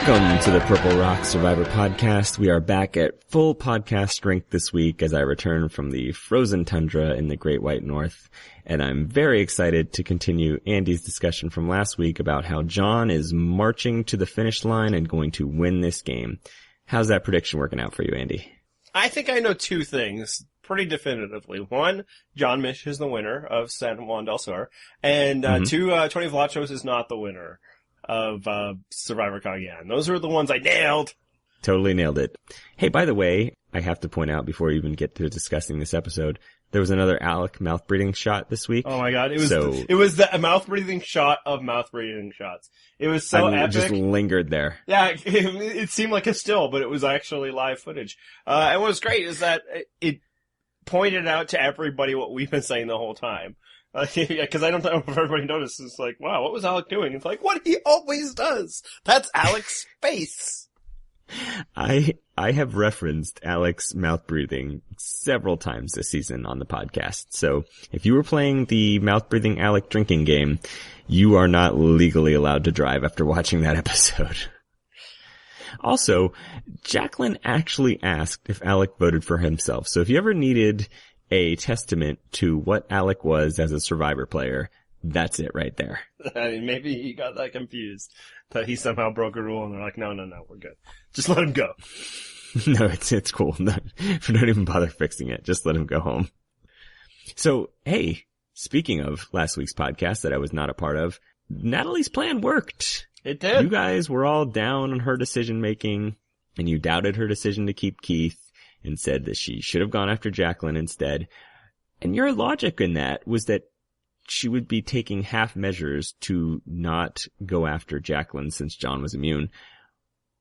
Welcome to the Purple Rock Survivor Podcast. We are back at full podcast strength this week as I return from the frozen tundra in the Great White North. And I'm very excited to continue Andy's discussion from last week about how John is marching to the finish line and going to win this game. How's that prediction working out for you, Andy? I think I know two things pretty definitively. One, John Mish is the winner of San Juan del Sur. And two, Tony Vlachos is not the winner of Survivor Cagayan. Those are the ones I nailed. Totally nailed it. Hey, by the way, I have to point out before we even get to discussing this episode, there was another Alec mouth breathing shot this week. Oh my god, it was the mouth breathing shot of mouth breathing shots. It was so epic. It just lingered there. Yeah, it seemed like a still, but it was actually live footage. And what was great is that it pointed out to everybody what we've been saying the whole time. Because I don't know if everybody noticed. It's like, wow, what was Alec doing? It's like, what he always does. That's Alec's face. I have referenced Alec's mouth breathing several times this season on the podcast. So if you were playing the mouth breathing Alec drinking game, you are not legally allowed to drive after watching that episode. Also, Jacqueline actually asked if Alec voted for himself. So if you ever needed a testament to what Alec was as a Survivor player, that's it right there. I mean, maybe he got that confused that he somehow broke a rule and they're like, no, we're good. Just let him go. No, it's cool. Don't even bother fixing it. Just let him go home. So, hey, speaking of last week's podcast that I was not a part of, Natalie's plan worked. It did. You guys were all down on her decision making and you doubted her decision to keep Keith and said that she should have gone after Jacqueline instead. And your logic in that was that she would be taking half measures to not go after Jacqueline since John was immune.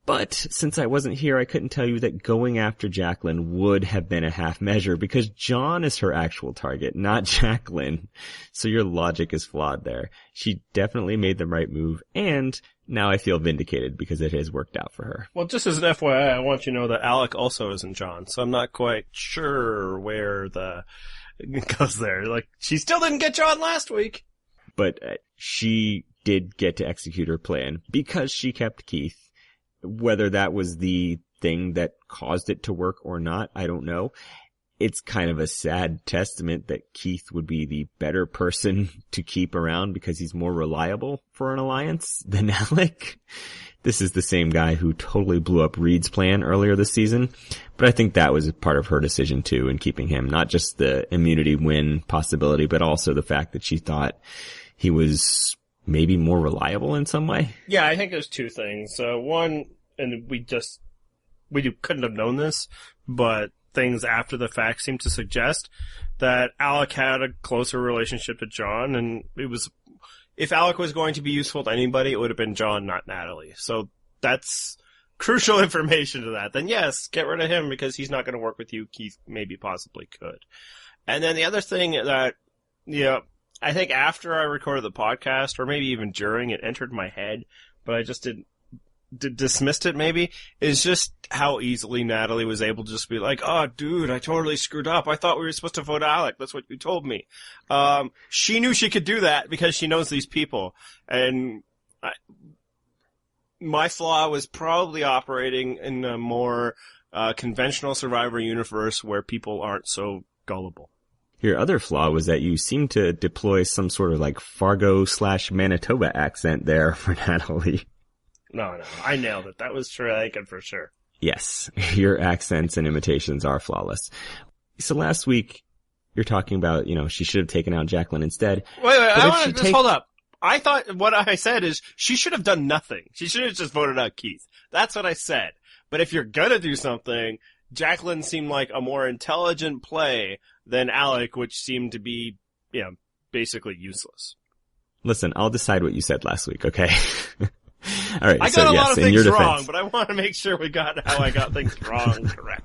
But since I wasn't here, I couldn't tell you that going after Jacqueline would have been a half measure because John is her actual target, not Jacqueline. So your logic is flawed there. She definitely made the right move, and now I feel vindicated because it has worked out for her. Well, just as an FYI, I want you to know that Alec also isn't John, so I'm not quite sure where it goes there. Like, she still didn't get John last week. But she did get to execute her plan because she kept Keith. Whether that was the thing that caused it to work or not, I don't know. It's kind of a sad testament that Keith would be the better person to keep around because he's more reliable for an alliance than Alec. This is the same guy who totally blew up Reed's plan earlier this season, but I think that was part of her decision too in keeping him. Not just the immunity win possibility, but also the fact that she thought he was maybe more reliable in some way. Yeah, I think there's two things. One, and we couldn't have known this, but things after the fact seem to suggest that Alec had a closer relationship to John, and if Alec was going to be useful to anybody, it would have been John, not Natalie. So that's crucial information to that. Then yes, get rid of him because he's not going to work with you. Keith maybe possibly could. And then the other thing that, I think after I recorded the podcast, or maybe even during, it entered my head, but I just dismissed it maybe, is just how easily Natalie was able to just be like, oh, dude, I totally screwed up. I thought we were supposed to vote Alec. That's what you told me. She knew she could do that because she knows these people. And my flaw was probably operating in a more conventional Survivor universe where people aren't so gullible. Your other flaw was that you seemed to deploy some sort of like Fargo/Manitoba accent there for Natalie. No, I nailed it. That was Jamaican for sure. Yes, your accents and imitations are flawless. So last week, you're talking about, she should have taken out Jacqueline instead. Wait, I want to just hold up. I thought what I said is she should have done nothing. She should have just voted out Keith. That's what I said. But if you're gonna do something, Jacqueline seemed like a more intelligent play than Alec, which seemed to be, basically useless. Listen, I'll decide what you said last week, okay? All right. I got a lot of things wrong, but I want to make sure we got how I got things wrong correct.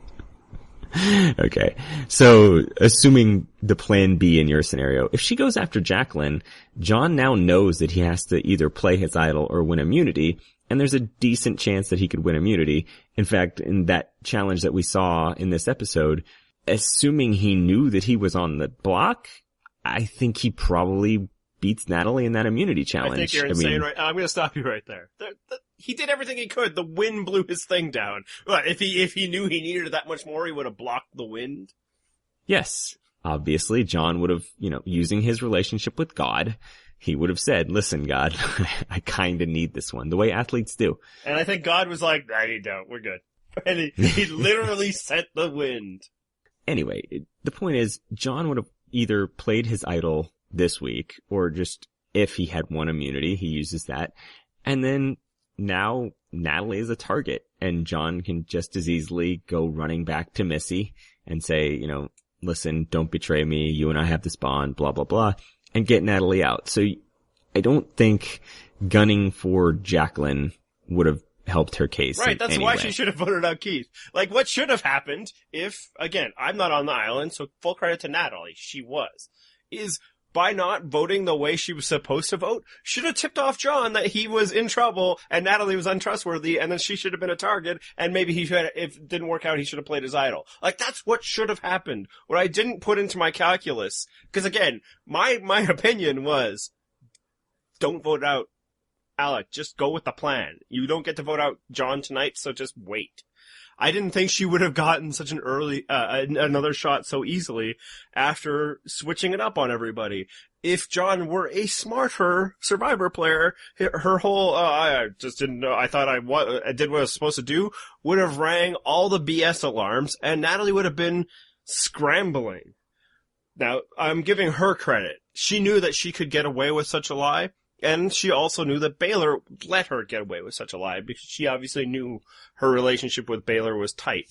Okay. So, assuming the plan B in your scenario, if she goes after Jacqueline, John now knows that he has to either play his idol or win immunity, and there's a decent chance that he could win immunity. In fact, in that challenge that we saw in this episode, assuming he knew that he was on the block, I think he probably beats Natalie in that immunity challenge. I think you're insane, right? I'm going to stop you right there. he did everything he could. The wind blew his thing down. If he knew he needed it that much more, he would have blocked the wind. Yes. Obviously, John would have, using his relationship with God, he would have said, listen, God, I kind of need this one, the way athletes do. And I think God was like, nah, you don't. We're good. And he literally sent the wind. Anyway, the point is, John would have either played his idol this week, or just, if he had one immunity, he uses that. And then now Natalie is a target, and John can just as easily go running back to Missy and say, listen, don't betray me. You and I have this bond, blah, blah, blah, and get Natalie out. So I don't think gunning for Jacqueline would have helped her case. Right. That's anyway. Why she should have voted out Keith. Like, what should have happened if, again, I'm not on the island, so full credit to Natalie. She was. Is by not voting the way she was supposed to vote, should have tipped off John that he was in trouble and Natalie was untrustworthy, and then she should have been a target, and maybe if it didn't work out, he should have played his idol. Like, that's what should have happened. What I didn't put into my calculus, because again, my opinion was, don't vote out Alec, just go with the plan. You don't get to vote out John tonight, so just wait. I didn't think she would have gotten such an early, another shot so easily after switching it up on everybody. If John were a smarter Survivor player, her whole, I just didn't know, I thought I did what I was supposed to do, would have rang all the BS alarms, and Natalie would have been scrambling. Now, I'm giving her credit. She knew that she could get away with such a lie. And she also knew that Baylor let her get away with such a lie because she obviously knew her relationship with Baylor was tight.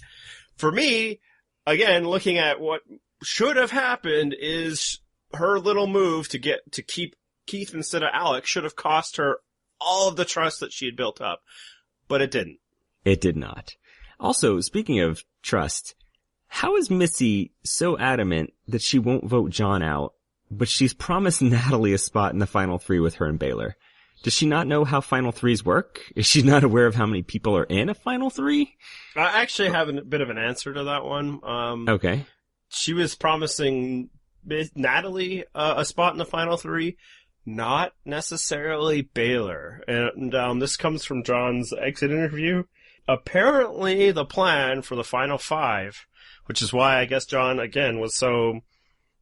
For me, again, looking at what should have happened is her little move to keep Keith instead of Alex should have cost her all of the trust that she had built up. But it didn't. It did not. Also, speaking of trust, how is Missy so adamant that she won't vote John out, but she's promised Natalie a spot in the final three with her and Baylor? Does she not know how final threes work? Is she not aware of how many people are in a final three? I actually have a bit of an answer to that one. Okay. She was promising Natalie a spot in the final three, not necessarily Baylor. And this comes from John's exit interview. Apparently, the plan for the final five, which is why I guess John, again, was so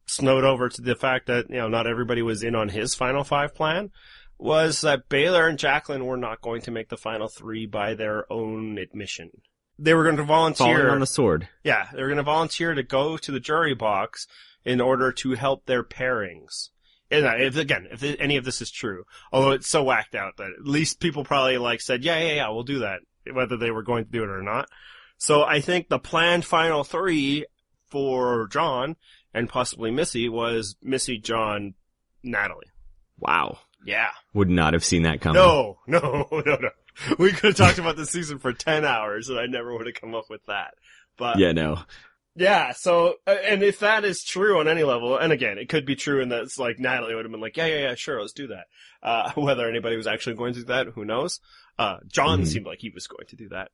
snowed over to the fact that, not everybody was in on his final five plan, was that Baylor and Jacqueline were not going to make the final three by their own admission. They were going to volunteer. Falling on the sword. Yeah, they were going to volunteer to go to the jury box in order to help their pairings. And if any of this is true, although it's so whacked out that at least people probably said, yeah, we'll do that, whether they were going to do it or not. So I think the planned final three for John and possibly Missy was Missy, John, Natalie. Wow. Yeah. Would not have seen that coming. No. We could have talked about this season for 10 hours and I never would have come up with that. But yeah, no. Yeah, so, and if that is true on any level, and again, it could be true in that it's like Natalie would have been like, yeah, sure, let's do that. Whether anybody was actually going to do that, who knows? John seemed like he was going to do that.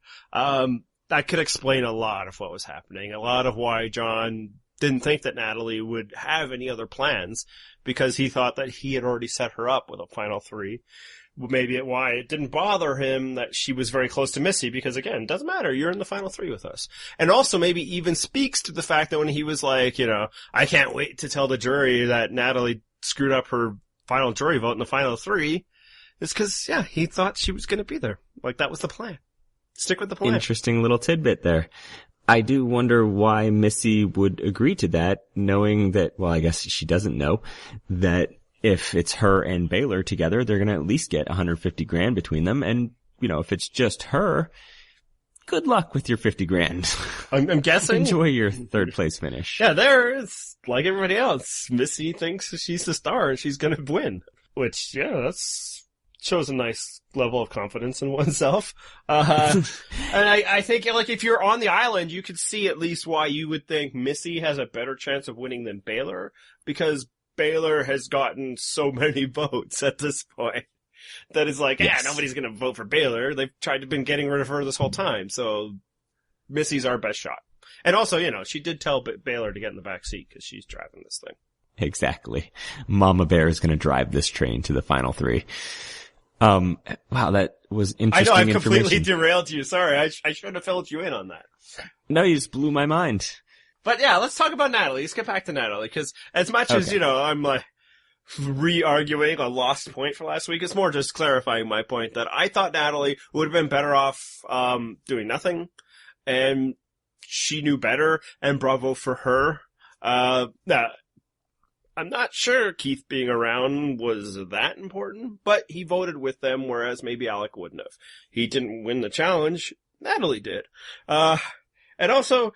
That could explain a lot of what was happening, a lot of why John didn't think that Natalie would have any other plans, because he thought that he had already set her up with a final three. Maybe why it didn't bother him that she was very close to Missy, because again, it doesn't matter, you're in the final three with us. And also maybe even speaks to the fact that when he was like, I can't wait to tell the jury that Natalie screwed up her final jury vote in the final three, it's because, he thought she was going to be there. Like, that was the plan. Stick with the plan. Interesting little tidbit there. I do wonder why Missy would agree to that, knowing that, well, I guess she doesn't know, that if it's her and Baylor together, they're going to at least get $150,000 between them. And, if it's just her, good luck with your $50,000. I'm guessing. Enjoy your third place finish. Yeah, it's like everybody else. Missy thinks she's the star and she's going to win, which, that's shows a nice level of confidence in oneself. And I think, if you're on the island, you could see at least why you would think Missy has a better chance of winning than Baylor, because Baylor has gotten so many votes at this point that is like, nobody's going to vote for Baylor. They've been getting rid of her this whole time. So Missy's our best shot. And also, she did tell Baylor to get in the back seat because she's driving this thing. Exactly. Mama Bear is going to drive this train to the final three. Wow, that was I interesting know, I've completely information. derailed you. Sorry, I should have filled you in on that. No, you just blew my mind. But yeah, let's talk about Natalie. Let's get back to Natalie, because as much as, Okay. I'm like re-arguing a lost point for last week, it's more just clarifying my point that I thought Natalie would have been better off doing nothing, and she knew better, and bravo for her. Now, I'm not sure Keith being around was that important, but he voted with them, whereas maybe Alec wouldn't have. He didn't win the challenge. Natalie did. And also,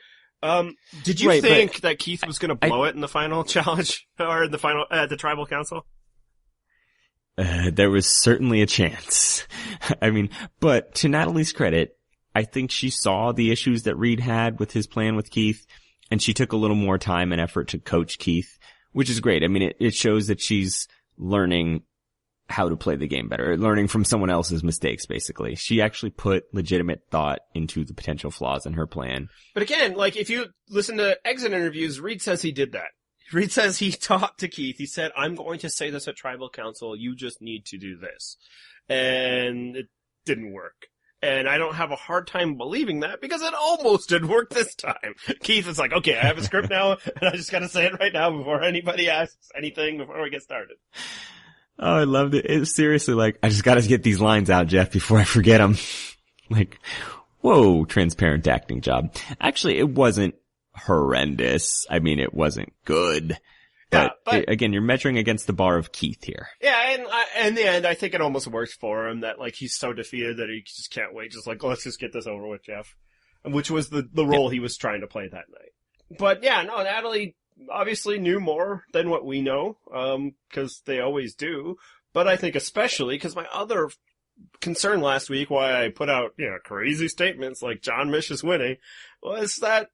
did you think that Keith was going to blow it in the final challenge, or in the final, the tribal council? There was certainly a chance. I mean, but to Natalie's credit, I think she saw the issues that Reed had with his plan with Keith, and she took a little more time and effort to coach Keith, which is great. I mean, it shows that she's learning how to play the game better, learning from someone else's mistakes, basically. She actually put legitimate thought into the potential flaws in her plan. But again, like, if you listen to exit interviews, Reed says he did that. Reed says he talked to Keith. He said, I'm going to say this at tribal council. You just need to do this. And it didn't work. And I don't have a hard time believing that, because it almost did work this time. Keith is like, okay, I have a script now, and I just gotta say it right now before anybody asks anything before we get started. Oh, I loved it. It was seriously like, I just gotta get these lines out, Jeff, before I forget them. Like, whoa, transparent acting job. Actually, it wasn't horrendous. I mean, it wasn't good. But again, you're measuring against the bar of Keith here. Yeah, and in the end, I think it almost works for him that, like, he's so defeated that he just can't wait. Just like, let's just get this over with, Jeff. Which was the role he was trying to play that night. But yeah, no, Natalie obviously knew more than what we know, because they always do. But I think especially because my other concern last week, why I put out, crazy statements like John Mish is winning, was that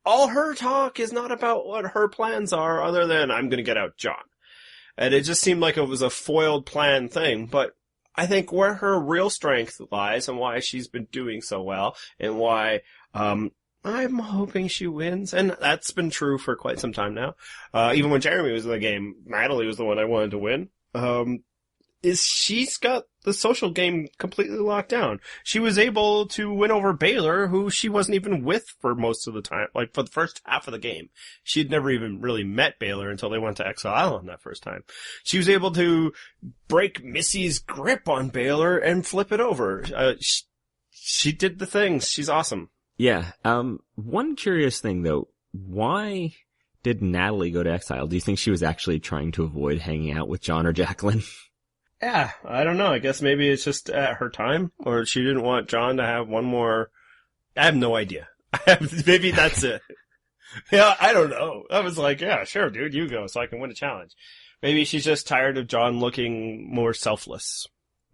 all her talk is not about what her plans are, other than I'm going to get out John. And it just seemed like it was a foiled plan thing. But I think where her real strength lies, and why she's been doing so well, and why I'm hoping she wins, and that's been true for quite some time now. Even when Jeremy was in the game, Natalie was the one I wanted to win. Is she's got the social game completely locked down. She was able to win over Baylor, who she wasn't even with for most of the time, like for the first half of the game. She had never even really met Baylor until they went to Exile Island that first time. She was able to break Missy's grip on Baylor and flip it over. She did the things. She's awesome. Yeah. One curious thing though, why did Natalie go to Exile? Do you think she was actually trying to avoid hanging out with John or Jacqueline? Yeah, I don't know. I guess maybe it's just at her time, or she didn't want John to have one more. I have no idea. Maybe that's it. Yeah, I don't know. I was like, yeah, sure, dude, you go so I can win a challenge. Maybe she's just tired of John looking more selfless.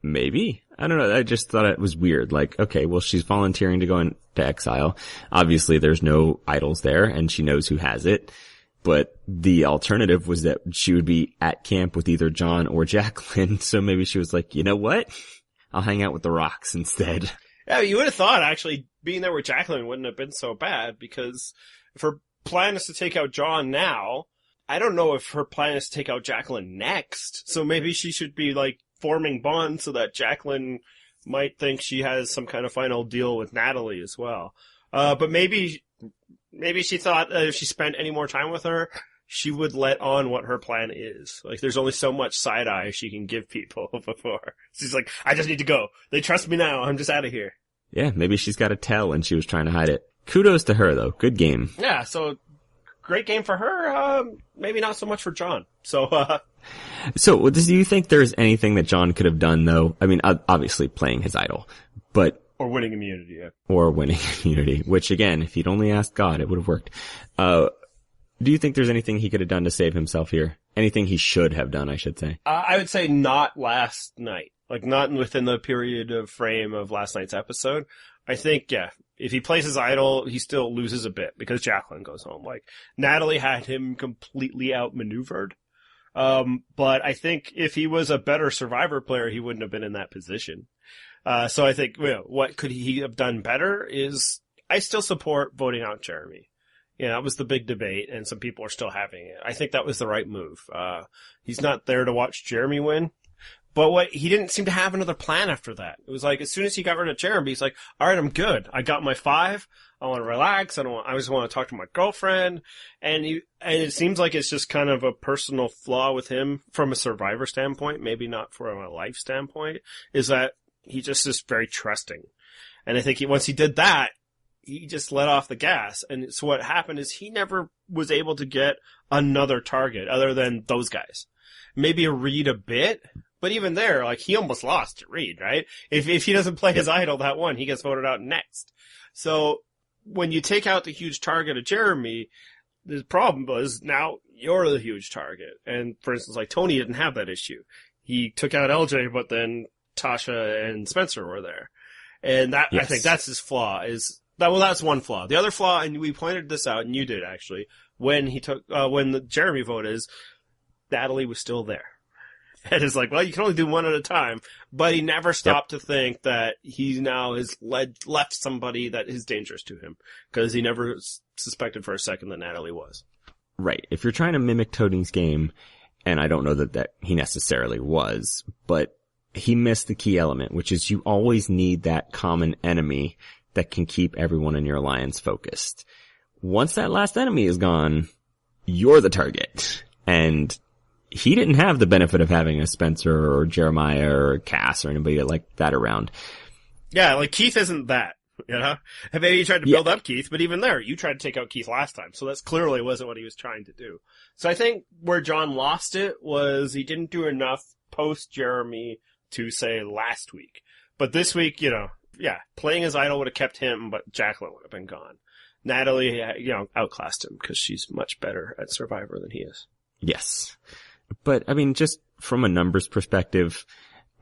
Maybe. I don't know. I just thought it was weird. Like, okay, well, she's volunteering to go into exile. Obviously, there's no idols there, and she knows who has it. But the alternative was that she would be at camp with either John or Jacqueline. So maybe she was like, you know what? I'll hang out with the Rocks instead. Yeah, you would have thought actually being there with Jacqueline wouldn't have been so bad, because if her plan is to take out John now, I don't know if her plan is to take out Jacqueline next. So maybe she should be like forming bonds so that Jacqueline might think she has some kind of final deal with Natalie as well. But maybe she thought that if she spent any more time with her, she would let on what her plan is. Like, there's only so much side eye she can give people before. She's like, I just need to go. They trust me now. I'm just out of here. Yeah, maybe she's got a tell and she was trying to hide it. Kudos to her, though. Good game. Yeah, so great game for her. Maybe not so much for John. So do you think there's anything that John could have done, though? I mean, obviously playing his idol, but... Or winning immunity, yeah. Or winning immunity, which again, if he'd only asked God, it would have worked. Do you think there's anything he could have done to save himself here? Anything he should have done, I should say. I would say not last night. Like, not within the period of frame of last night's episode. I think, yeah, if he plays his idol, he still loses a bit because Jacqueline goes home. Like, Natalie had him completely outmaneuvered. But I think if he was a better Survivor player, he wouldn't have been in that position. So I think, what could he have done better is, I still support voting out Jeremy. Yeah, that was the big debate, and some people are still having it. I think that was the right move. He's not there to watch Jeremy win, But he didn't seem to have another plan after that. It was like, as soon as he got rid of Jeremy, he's like, all right, I'm good. I got my 5. I want to relax. I just want to talk to my girlfriend. And it seems like it's just kind of a personal flaw with him from a Survivor standpoint, maybe not from a life standpoint, is that he just is very trusting. And I think once he did that, he just let off the gas. And so what happened is he never was able to get another target other than those guys. Maybe Reed a bit, but even there, like, he almost lost to Reed, right? If he doesn't play his idol that one, he gets voted out next. So when you take out the huge target of Jeremy, the problem was now you're the huge target. And for instance, like, Tony didn't have that issue. He took out LJ, but then Tasha and Spencer were there. And that, yes. I think that's his flaw that's one flaw. The other flaw, and we pointed this out, and you did actually, when the Jeremy vote is, Natalie was still there. And it's like, well, you can only do one at a time. But he never stopped to think that he now has left somebody that is dangerous to him. Because he never suspected for a second that Natalie was. Right. If you're trying to mimic Tony's game, and I don't know that he necessarily was, but he missed the key element, which is you always need that common enemy that can keep everyone in your alliance focused. Once that last enemy is gone, you're the target. And he didn't have the benefit of having a Spencer or Jeremiah or Cass or anybody like that around. Yeah, like Keith isn't that, you know? And maybe he tried to build up Keith, but even there, you tried to take out Keith last time, so that's clearly wasn't what he was trying to do. So I think where John lost it was he didn't do enough post-Jeremy to say last week. But this week, playing his idol would have kept him, but Jacqueline would have been gone. Natalie, outclassed him because she's much better at Survivor than he is. Yes. But, I mean, just from a numbers perspective,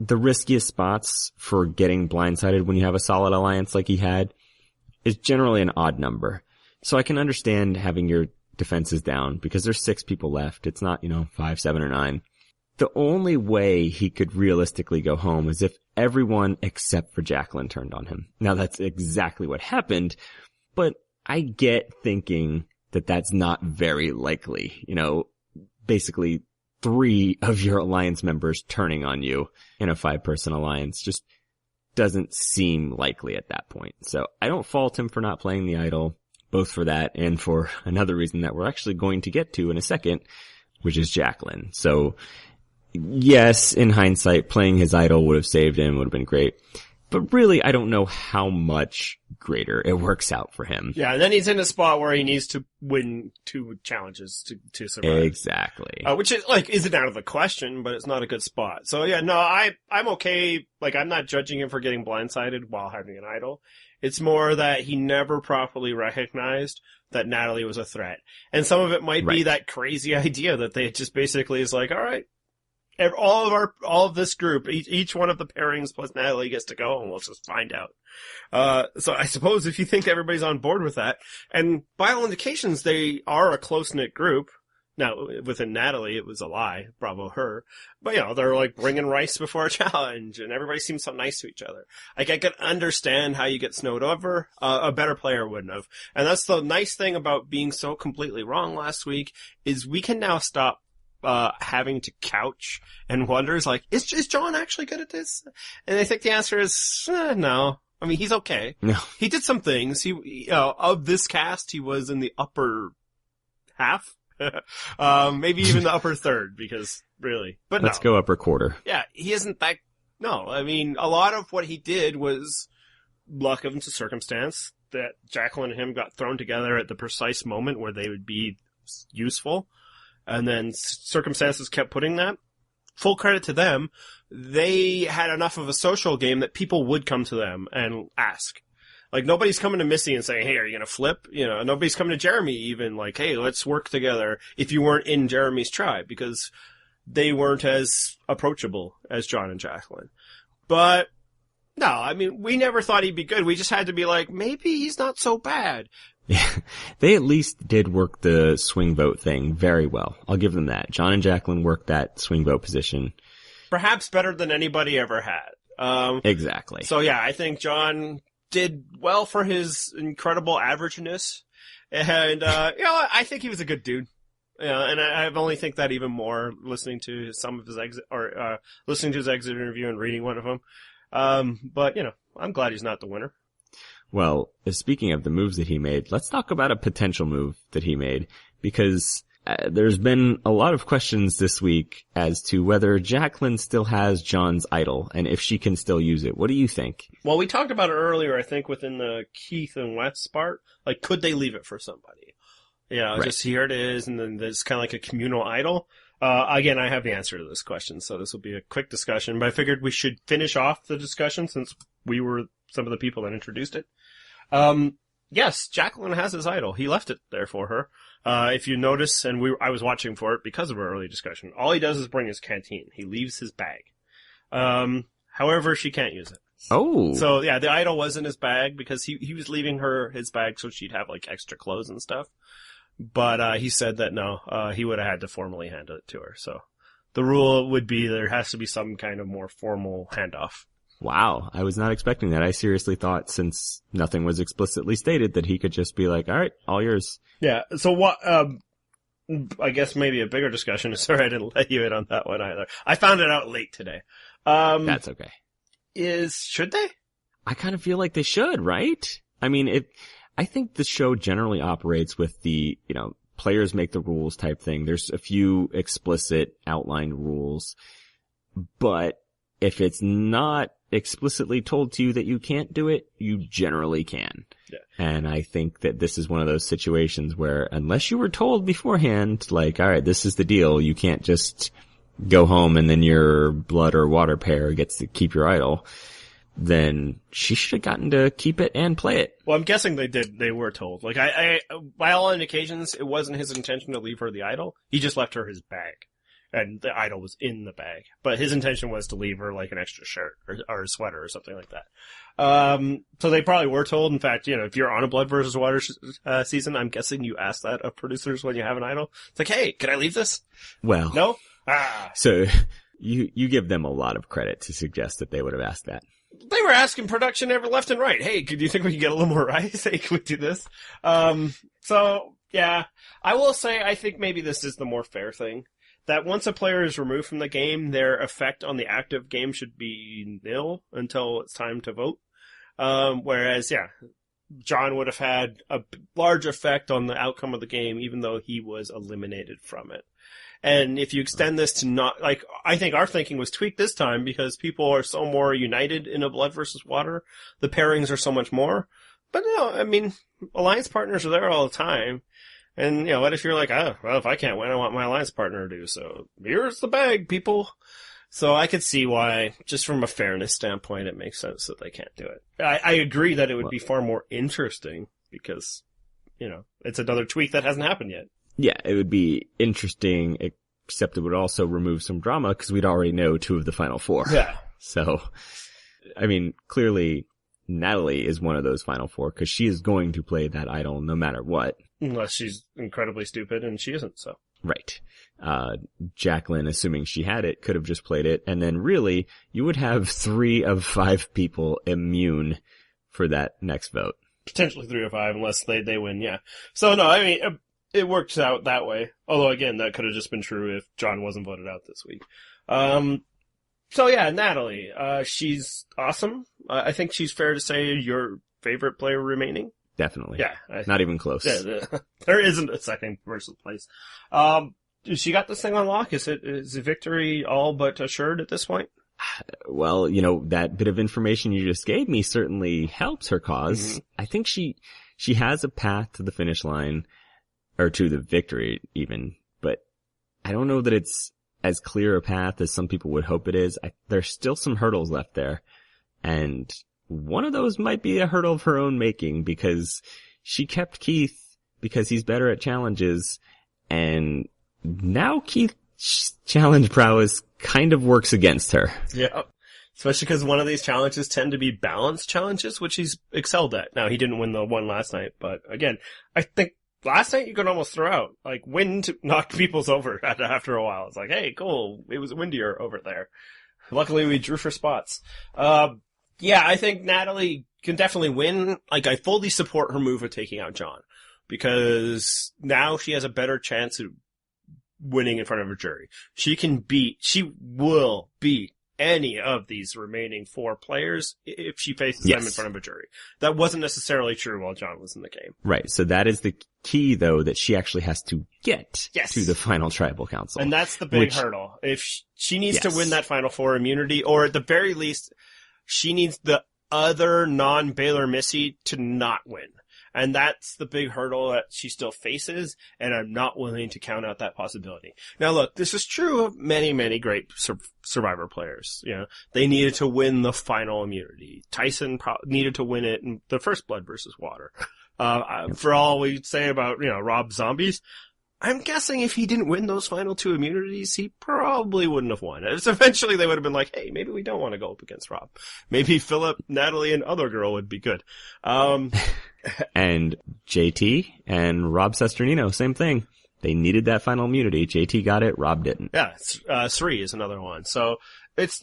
the riskiest spots for getting blindsided when you have a solid alliance like he had is generally an odd number. So I can understand having your defenses down because there's 6 people left. It's not, 5, 7, or 9. The only way he could realistically go home is if everyone except for Jacqueline turned on him. Now, that's exactly what happened, but I get thinking that that's not very likely. Basically 3 of your alliance members turning on you in a 5-person alliance just doesn't seem likely at that point. So I don't fault him for not playing the idol, both for that and for another reason that we're actually going to get to in a second, which is Jacqueline. So yes, in hindsight, playing his idol would have saved him, would have been great. But really, I don't know how much greater it works out for him. Yeah, and then he's in a spot where he needs to win 2 challenges to survive. Exactly. Which is, isn't out of the question, but it's not a good spot. So yeah, no, I'm okay. I'm not judging him for getting blindsided while having an idol. It's more that he never properly recognized that Natalie was a threat. And some of it might be that crazy idea that they just basically is like, all right, all of this group, each one of the pairings plus Natalie gets to go, and we'll just find out. So I suppose if you think everybody's on board with that, and by all indications, they are a close-knit group. Now, within Natalie, it was a lie. Bravo her. But, they're bringing rice before a challenge, and everybody seems so nice to each other. I could understand how you get snowed over. A better player wouldn't have. And that's the nice thing about being so completely wrong last week, is we can now stop having to couch and wonders is John actually good at this? And I think the answer is no. I mean, he's okay. No. He did some things. He, of this cast, he was in the upper half, maybe even the upper third, because really, but let's go upper quarter. Yeah, he isn't that. No, I mean, a lot of what he did was luck of into circumstance that Jacqueline and him got thrown together at the precise moment where they would be useful. And then circumstances kept putting that. Full credit to them. They had enough of a social game that people would come to them and ask. Nobody's coming to Missy and saying, hey, are you going to flip? Nobody's coming to Jeremy even hey, let's work together if you weren't in Jeremy's tribe, because they weren't as approachable as John and Jacqueline. But no, I mean, we never thought he'd be good. We just had to be maybe he's not so bad. Yeah, they at least did work the swing vote thing very well. I'll give them that. John and Jacqueline worked that swing vote position. Perhaps better than anybody ever had. Exactly. So yeah, I think John did well for his incredible averageness. And, I think he was a good dude. Yeah, and I only think that even more listening to some of his exit listening to his exit interview and reading one of them. But I'm glad he's not the winner. Well, speaking of the moves that he made, let's talk about a potential move that he made, because there's been a lot of questions this week as to whether Jacqueline still has John's idol and if she can still use it. What do you think? Well, we talked about it earlier, I think, within the Keith and Wes part. Like, could they leave it for somebody? Right. Just here it is, and then there's kind of like a communal idol. Again, I have the answer to this question, so this will be a quick discussion, but I figured we should finish off the discussion since we were some of the people that introduced it. Yes, Jacqueline has his idol. He left it there for her. If you notice, and I was watching for it because of our early discussion, all he does is bring his canteen. He leaves his bag. However, she can't use it. Oh. So yeah, the idol was in his bag because he was leaving her his bag so she'd have like extra clothes and stuff. But, he said that no, he would have had to formally hand it to her. So the rule would be there has to be some kind of more formal handoff. Wow. I was not expecting that. I seriously thought, since nothing was explicitly stated, that he could just be like, all right, all yours. Yeah. So what, I guess maybe a bigger discussion. Sorry, I didn't let you in on that one either. I found it out late today. That's okay. Should they? I kind of feel like they should, right? I mean, I think the show generally operates with the, players make the rules type thing. There's a few explicit outlined rules, but if it's not explicitly told to you that you can't do it, you generally can. Yeah. And I think that this is one of those situations where, unless you were told beforehand, like, all right, this is the deal, you can't just go home and then your blood or water pair gets to keep your idol, then she should have gotten to keep it and play it. Well, I'm guessing they did. They were told. Like, I by all indications, it wasn't his intention to leave her the idol. He just left her his bag. And the idol was in the bag. But his intention was to leave her like an extra shirt or a sweater or something like that. So they probably were told. In fact, if you're on a Blood versus Water season, I'm guessing you ask that of producers when you have an idol. It's like, hey, can I leave this? Well. No? So you give them a lot of credit to suggest that they would have asked that. They were asking production ever left and right. Hey, do you think we can get a little more rice? Hey, can we do this? So yeah, I will say I think maybe this is the more fair thing. That once a player is removed from the game, their effect on the active game should be nil until it's time to vote. Whereas, yeah, John would have had a large effect on the outcome of the game, even though he was eliminated from it. And if you extend this to not, like, I think our thinking was tweaked this time because people are so more united in a Blood versus Water. The pairings are so much more. But no, I mean, alliance partners are there all the time. And, what if you're like, oh, well, if I can't win, I want my alliance partner to do. So here's the bag, people. So I could see why, just from a fairness standpoint, it makes sense that they can't do it. I agree that it would be far more interesting because, it's another tweak that hasn't happened yet. Yeah, it would be interesting, except it would also remove some drama because we'd already know 2 of the final 4. Yeah. So, I mean, clearly Natalie is one of those final 4 because she is going to play that idol no matter what. Unless she's incredibly stupid, and she isn't, so. Right. Jacqueline, assuming she had it, could have just played it, and then really, you would have 3 of 5 people immune for that next vote. Potentially 3 of 5, unless they win, yeah. So no, I mean, it works out that way. Although, again, that could have just been true if John wasn't voted out this week. So yeah, Natalie, she's awesome. I think she's fair to say your favorite player remaining. Definitely. Yeah. Not even close. Yeah, there isn't a second person place. She got this thing on lock. Is victory all but assured at this point? Well, that bit of information you just gave me certainly helps her cause. Mm-hmm. I think she has a path to the finish line, or to the victory even, but I don't know that it's as clear a path as some people would hope it is. There's still some hurdles left there, and one of those might be a hurdle of her own making because she kept Keith because he's better at challenges, and now Keith's challenge prowess kind of works against her. Yeah. Especially because one of these challenges tend to be balanced challenges, which he's excelled at. Now, he didn't win the one last night, but again, I think last night you could almost throw out, like, wind knocked people's over after a while. It's like, hey, cool, it was windier over there. Luckily, we drew for spots. Yeah, I think Natalie can definitely win. Like, I fully support her move of taking out John. Because now she has a better chance of winning in front of a jury. She will beat any of these remaining 4 players if she faces them in front of a jury. That wasn't necessarily true while John was in the game. Right. So that is the key, though, that she actually has to get to the final tribal council. And that's the big hurdle. If she needs to win that final 4 immunity, or at the very least, she needs the other non-Baylor Missy to not win. And that's the big hurdle that she still faces, and I'm not willing to count out that possibility. Now look, this is true of many, many great Survivor players. You know, they needed to win the final immunity. Tyson needed to win it in the first Blood versus Water. For all we say about, Rob Zombies, I'm guessing if he didn't win those final 2 immunities, he probably wouldn't have won. Eventually they would have been like, hey, maybe we don't want to go up against Rob. Maybe Philip, Natalie, and other girl would be good. And JT and Rob Sesternino, same thing. They needed that final immunity. JT got it, Rob didn't. Yeah, Sri is another one. So this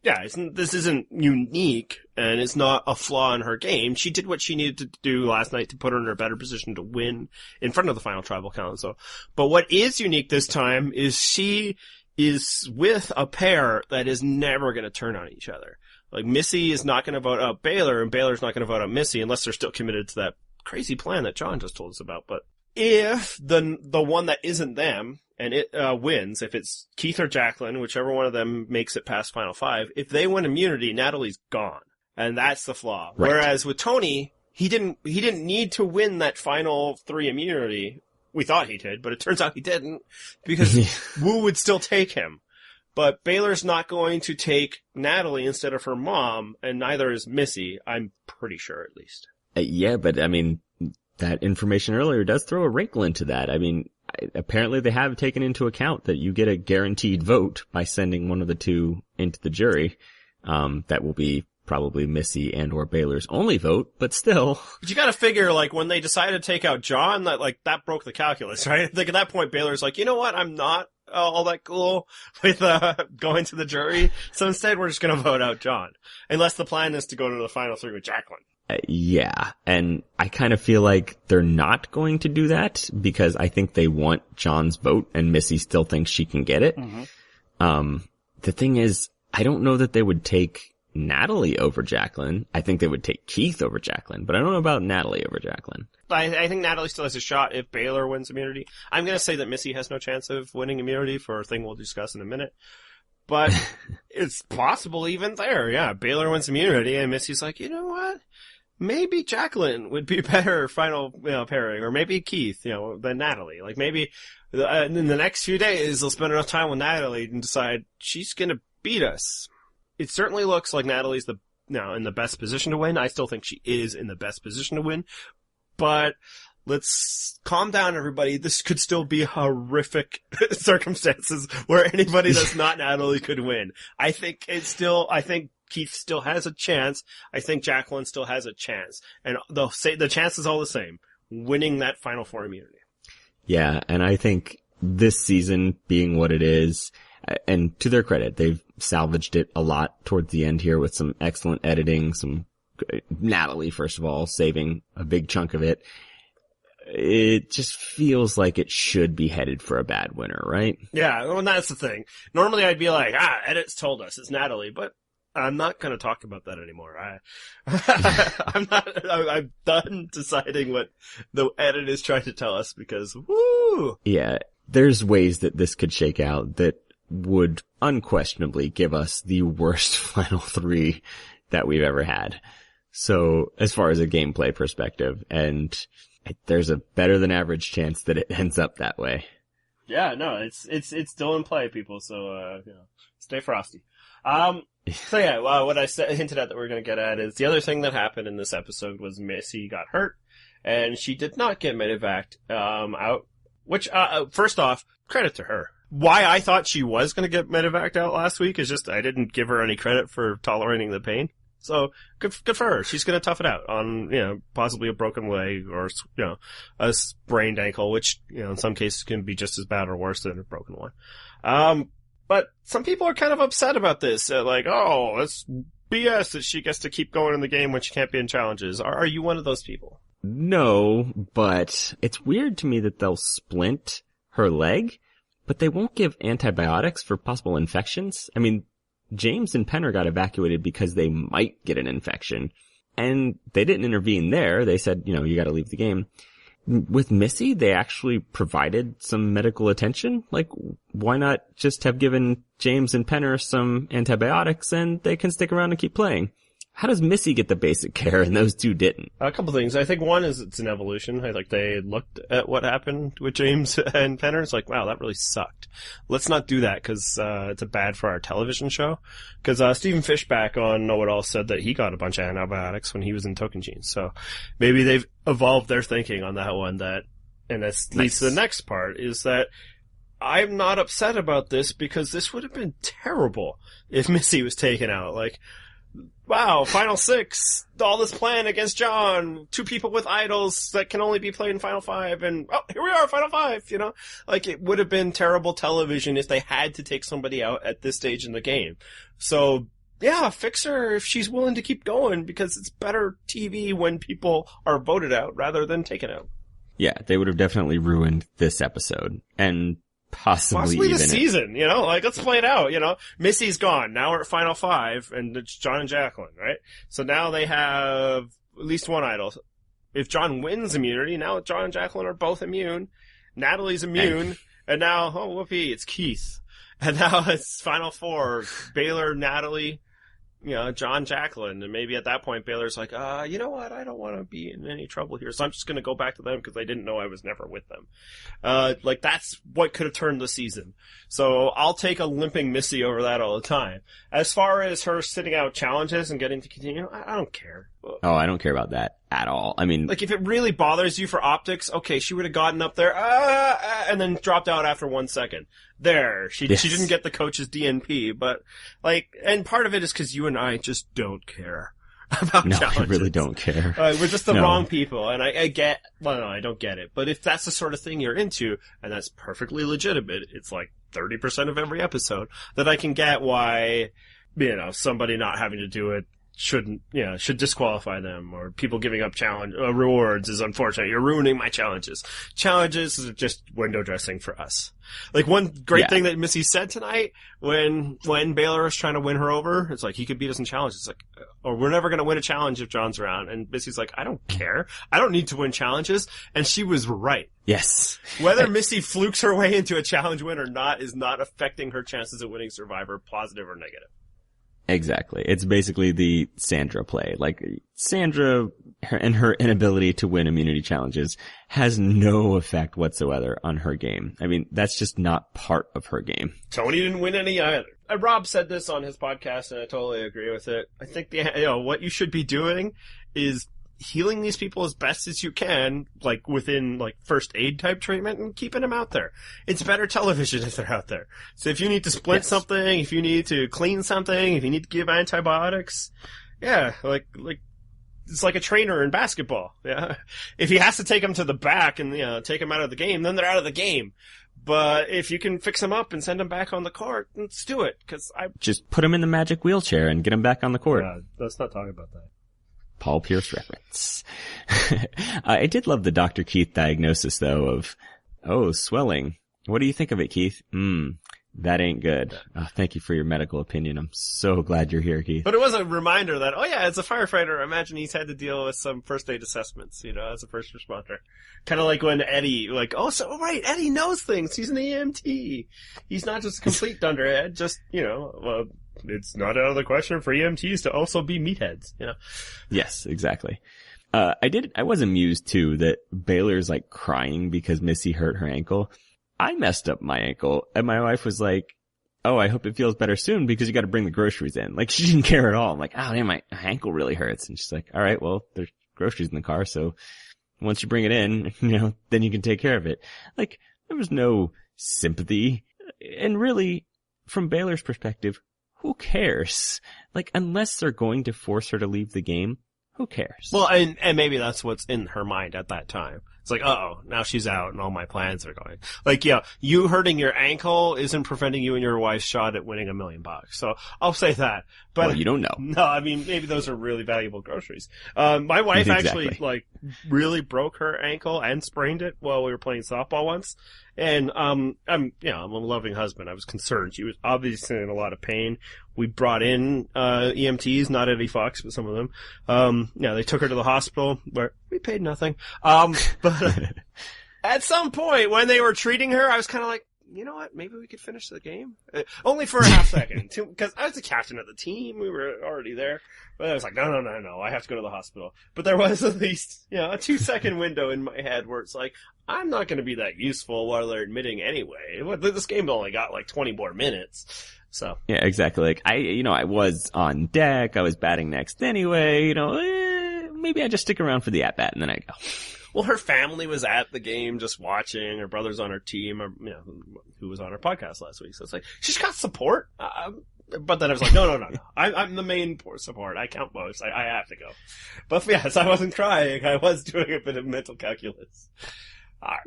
isn't unique, and it's not a flaw in her game. She did what she needed to do last night to put her in a better position to win in front of the final tribal council. But what is unique this time is she is with a pair that is never going to turn on each other. Like, Missy is not going to vote out Baylor, and Baylor's not going to vote out Missy unless they're still committed to that crazy plan that John just told us about. But if the one that isn't them, and it wins, if it's Keith or Jacqueline, whichever one of them makes it past Final 5, if they win immunity, Natalie's gone. And that's the flaw. Right. Whereas with Tony, he didn't need to win that final 3 immunity. We thought he did, but it turns out he didn't, because Wu would still take him. But Baylor's not going to take Natalie instead of her mom, and neither is Missy, I'm pretty sure, at least. Yeah, but I mean, that information earlier does throw a wrinkle into that. I mean, apparently they have taken into account that you get a guaranteed vote by sending one of the 2 into the jury. That will be probably Missy and or Baylor's only vote, but still. But you gotta figure, like, when they decided to take out John, that broke the calculus, right? Like, at that point, Baylor's like, you know what, I'm not all that cool with going to the jury, so instead we're just gonna vote out John. Unless the plan is to go to the final 3 with Jacqueline. Yeah, and I kind of feel like they're not going to do that, because I think they want John's vote, and Missy still thinks she can get it. Mm-hmm. The thing is, I don't know that they would take Natalie over Jacqueline. I think they would take Keith over Jacqueline, but I don't know about Natalie over Jacqueline. I think Natalie still has a shot if Baylor wins immunity. I'm going to say that Missy has no chance of winning immunity for a thing we'll discuss in a minute. But it's possible even there. Yeah, Baylor wins immunity, and Missy's like, you know what? Maybe Jacqueline would be a better final pairing, or maybe Keith, than Natalie. Like, maybe in the next few days they'll spend enough time with Natalie and decide she's going to beat us. It certainly looks like Natalie's in the best position to win. I still think she is in the best position to win. But let's calm down, everybody. This could still be horrific circumstances where anybody that's not Natalie could win. I think Keith still has a chance. I think Jacqueline still has a chance. And they'll say the chance is all the same. Winning that Final 4 immunity. Yeah, and I think this season being what it is, and to their credit, they've salvaged it a lot towards the end here with some excellent editing, Natalie, first of all, saving a big chunk of it. It just feels like it should be headed for a bad winner, right? Yeah, well, that's the thing. Normally I'd be like, edits told us it's Natalie, but I'm not going to talk about that anymore. I'm done deciding what the edit is trying to tell us, because, woo! Yeah, there's ways that this could shake out that would unquestionably give us the worst final 3 that we've ever had. So, as far as a gameplay perspective, and there's a better than average chance that it ends up that way. Yeah, no, it's still in play, people, so, stay frosty. What I hinted at that we're going to get at is the other thing that happened in this episode was Missy got hurt, and she did not get medevaced out, which, first off, credit to her. Why I thought she was going to get medevaced out last week is just I didn't give her any credit for tolerating the pain. So good for her. She's going to tough it out on, possibly a broken leg or, a sprained ankle, which, in some cases can be just as bad or worse than a broken one. But some people are kind of upset about this. Like, oh, it's BS that she gets to keep going in the game when she can't be in challenges. Are you one of those people? No, but it's weird to me that they'll splint her leg but they won't give antibiotics for possible infections. I mean, James and Penner got evacuated because they might get an infection, and they didn't intervene there. They said, you got to leave the game. With Missy, they actually provided some medical attention. Like, why not just have given James and Penner some antibiotics and they can stick around and keep playing? How does Missy get the basic care and those two didn't? A couple things. I think one is it's an evolution. Like they looked at what happened with James and Penner. It's like, wow, that really sucked. Let's not do that because it's bad for our television show. Because Stephen Fishback on Know It All said that he got a bunch of antibiotics when he was in Tocantins. So maybe they've evolved their thinking on that one. And that leads to the next part is that I'm not upset about this because this would have been terrible if Missy was taken out. Like, wow, Final Six, all this plan against John, 2 people with idols that can only be played in Final Five, and here we are, Final Five, Like, it would have been terrible television if they had to take somebody out at this stage in the game. So, yeah, fix her if she's willing to keep going, because it's better TV when people are voted out rather than taken out. Yeah, they would have definitely ruined this episode, and possibly the even season, like, let's play it out, Missy's gone. Now we're at Final Five, and it's John and Jacqueline, right? So now they have at least one idol. If John wins immunity, now John and Jacqueline are both immune. Natalie's immune, and now, whoopee, it's Keith. And now it's Final Four, Baylor, Natalie, John, Jacqueline, and maybe at that point Baylor's like, you know what, I don't want to be in any trouble here, so I'm just going to go back to them because they didn't know I was never with them. Like, that's what could have turned the season. So I'll take a limping Missy over that all the time. As far as her sitting out challenges and getting to continue, I don't care. Oh, I don't care about that at all. I mean, like, if it really bothers you for optics, okay, she would have gotten up there, and then dropped out after 1 second. There. She didn't get the coach's DNP, but, like, and part of it is because you and I just don't care about challenges. I really don't care. We're just the wrong people, and I get, well, no, I don't get it. But if that's the sort of thing you're into, and that's perfectly legitimate, it's like 30% of every episode, that I can get why, somebody not having to do it should disqualify them, or people giving up challenge rewards is unfortunate. You're ruining my challenges. Challenges is just window dressing for us. Like, one great thing that Missy said tonight when Baylor was trying to win her over, it's like, he could beat us in challenges. It's like, or we're never going to win a challenge if John's around. And Missy's like, I don't care. I don't need to win challenges. And she was right. Yes. Whether Missy flukes her way into a challenge win or not is not affecting her chances of winning Survivor, positive or negative. Exactly. It's basically the Sandra play. Like, Sandra and her inability to win immunity challenges has no effect whatsoever on her game. I mean, that's just not part of her game. Tony didn't win any either. Rob said this on his podcast, and I totally agree with it. I think what you should be doing is healing these people as best as you can, like within like first aid type treatment, and keeping them out there. It's better television if they're out there. So if you need to split something, if you need to clean something, if you need to give antibiotics, like it's like a trainer in basketball. Yeah, if he has to take them to the back and take them out of the game, then they're out of the game. But if you can fix them up and send them back on the court, let's do it. Because I just put them in the magic wheelchair and get them back on the court. Let's not talk about that. Paul Pierce reference. I did love the Dr. Keith diagnosis, though, of, swelling. What do you think of it, Keith? That ain't good. Thank you for your medical opinion. I'm so glad you're here, Keith. But it was a reminder that, as a firefighter, I imagine he's had to deal with some first aid assessments, as a first responder. Kind of like when Eddie, Eddie knows things. He's an EMT. He's not just a complete dunderhead, just, it's not out of the question for EMTs to also be meatheads, Yes, exactly. I was amused too that Baylor's like crying because Missy hurt her ankle. I messed up my ankle and my wife was like, oh, I hope it feels better soon because you got to bring the groceries in. Like, she didn't care at all. I'm like, oh man, my ankle really hurts. And she's like, all right, well, there's groceries in the car. So once you bring it in, then you can take care of it. Like, there was no sympathy. And really, from Baylor's perspective, who cares? Like, unless they're going to force her to leave the game, who cares? Well, and maybe that's what's in her mind at that time. It's like, now she's out and all my plans are going. Like, you hurting your ankle isn't preventing you and your wife's shot at winning $1 million. So I'll say that. But well, you don't know. No, I mean, maybe those are really valuable groceries. My wife actually, really broke her ankle and sprained it while we were playing softball once. And, I'm a loving husband. I was concerned. She was obviously in a lot of pain. We brought in, EMTs, not Eddie Fox, but some of them. They took her to the hospital where we paid nothing. But at some point when they were treating her, I was kind of like, you know what? Maybe we could finish the game. Only for a half second, because I was the captain of the team. We were already there. But I was like, no. I have to go to the hospital. But there was at least, a 2-second window in my head where it's like, I'm not going to be that useful while they're admitting anyway. This game only got like 20 more minutes. So. Yeah, exactly. Like, I was on deck. I was batting next anyway. Maybe I just stick around for the at-bat and then I go. Well, her family was at the game just watching. Her brother's on her team, or, who was on her podcast last week. So it's like, she's got support. But then I was like, no. I'm the main support. I count most. I have to go. But yes, I wasn't crying. I was doing a bit of mental calculus.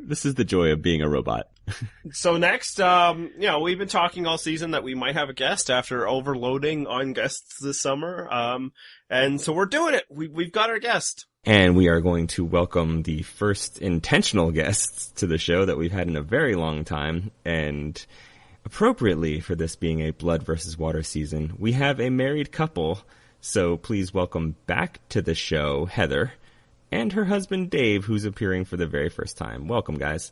This is the joy of being a robot. So next, we've been talking all season that we might have a guest after overloading on guests this summer. And so we're doing it. We've got our guest. And we are going to welcome the first intentional guests to the show that we've had in a very long time. And appropriately for this being a blood versus water season, we have a married couple. So please welcome back to the show, Heather, and her husband, Dave, who's appearing for the very first time. Welcome, guys.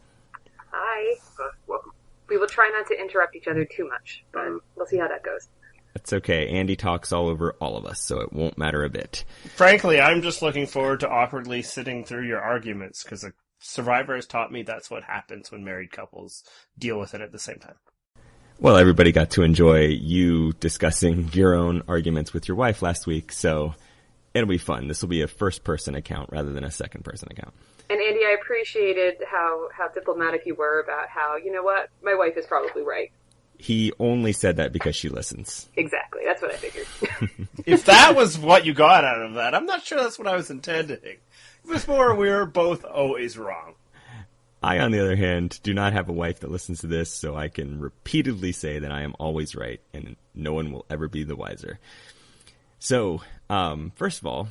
Hi. Welcome. We will try not to interrupt each other too much, but we'll see how that goes. That's okay. Andy talks all over all of us, so it won't matter a bit. Frankly, I'm just looking forward to awkwardly sitting through your arguments, because Survivor has taught me that's what happens when married couples deal with it at the same time. Well, everybody got to enjoy you discussing your own arguments with your wife last week, so it'll be fun. This will be a first-person account rather than a second-person account. And Andy, I appreciated how diplomatic you were about how, you know what, my wife is probably right. He only said that because she listens. Exactly. That's what I figured. If that was what you got out of that, I'm not sure that's what I was intending. It was more we're both always wrong. I, on the other hand, do not have a wife that listens to this, so I can repeatedly say that I am always right, and no one will ever be the wiser. So, first of all,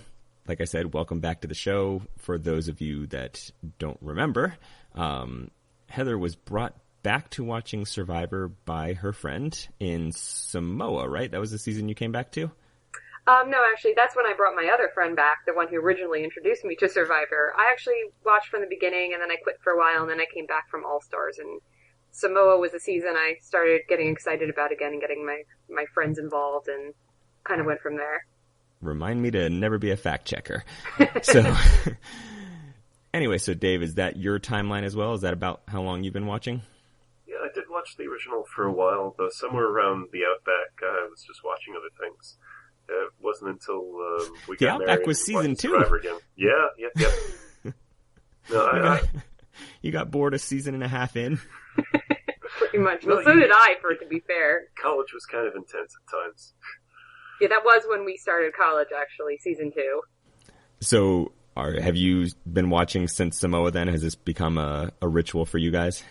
like I said, welcome back to the show. For those of you that don't remember, Heather was brought back to watching Survivor by her friend in Samoa, right? That was the season you came back to? No, actually, that's when I brought my other friend back, the one who originally introduced me to Survivor. I actually watched from the beginning, and then I quit for a while, and then I came back from All-Stars, and Samoa was the season I started getting excited about again and getting my friends involved, and kind of went from there. Remind me to never be a fact checker. So, anyway, so Dave, is that your timeline as well? Is that about how long you've been watching? Yeah, I did watch the original for a while, though somewhere around the Outback, I was just watching other things. It wasn't until we got married. The Outback was season 2. Again. Yeah. No, you got bored a season and a half in? Pretty much. Well, so did I, for it to be fair. College was kind of intense at times. Yeah, that was when we started college, actually, season 2. So, have you been watching since Samoa then? Has this become a ritual for you guys?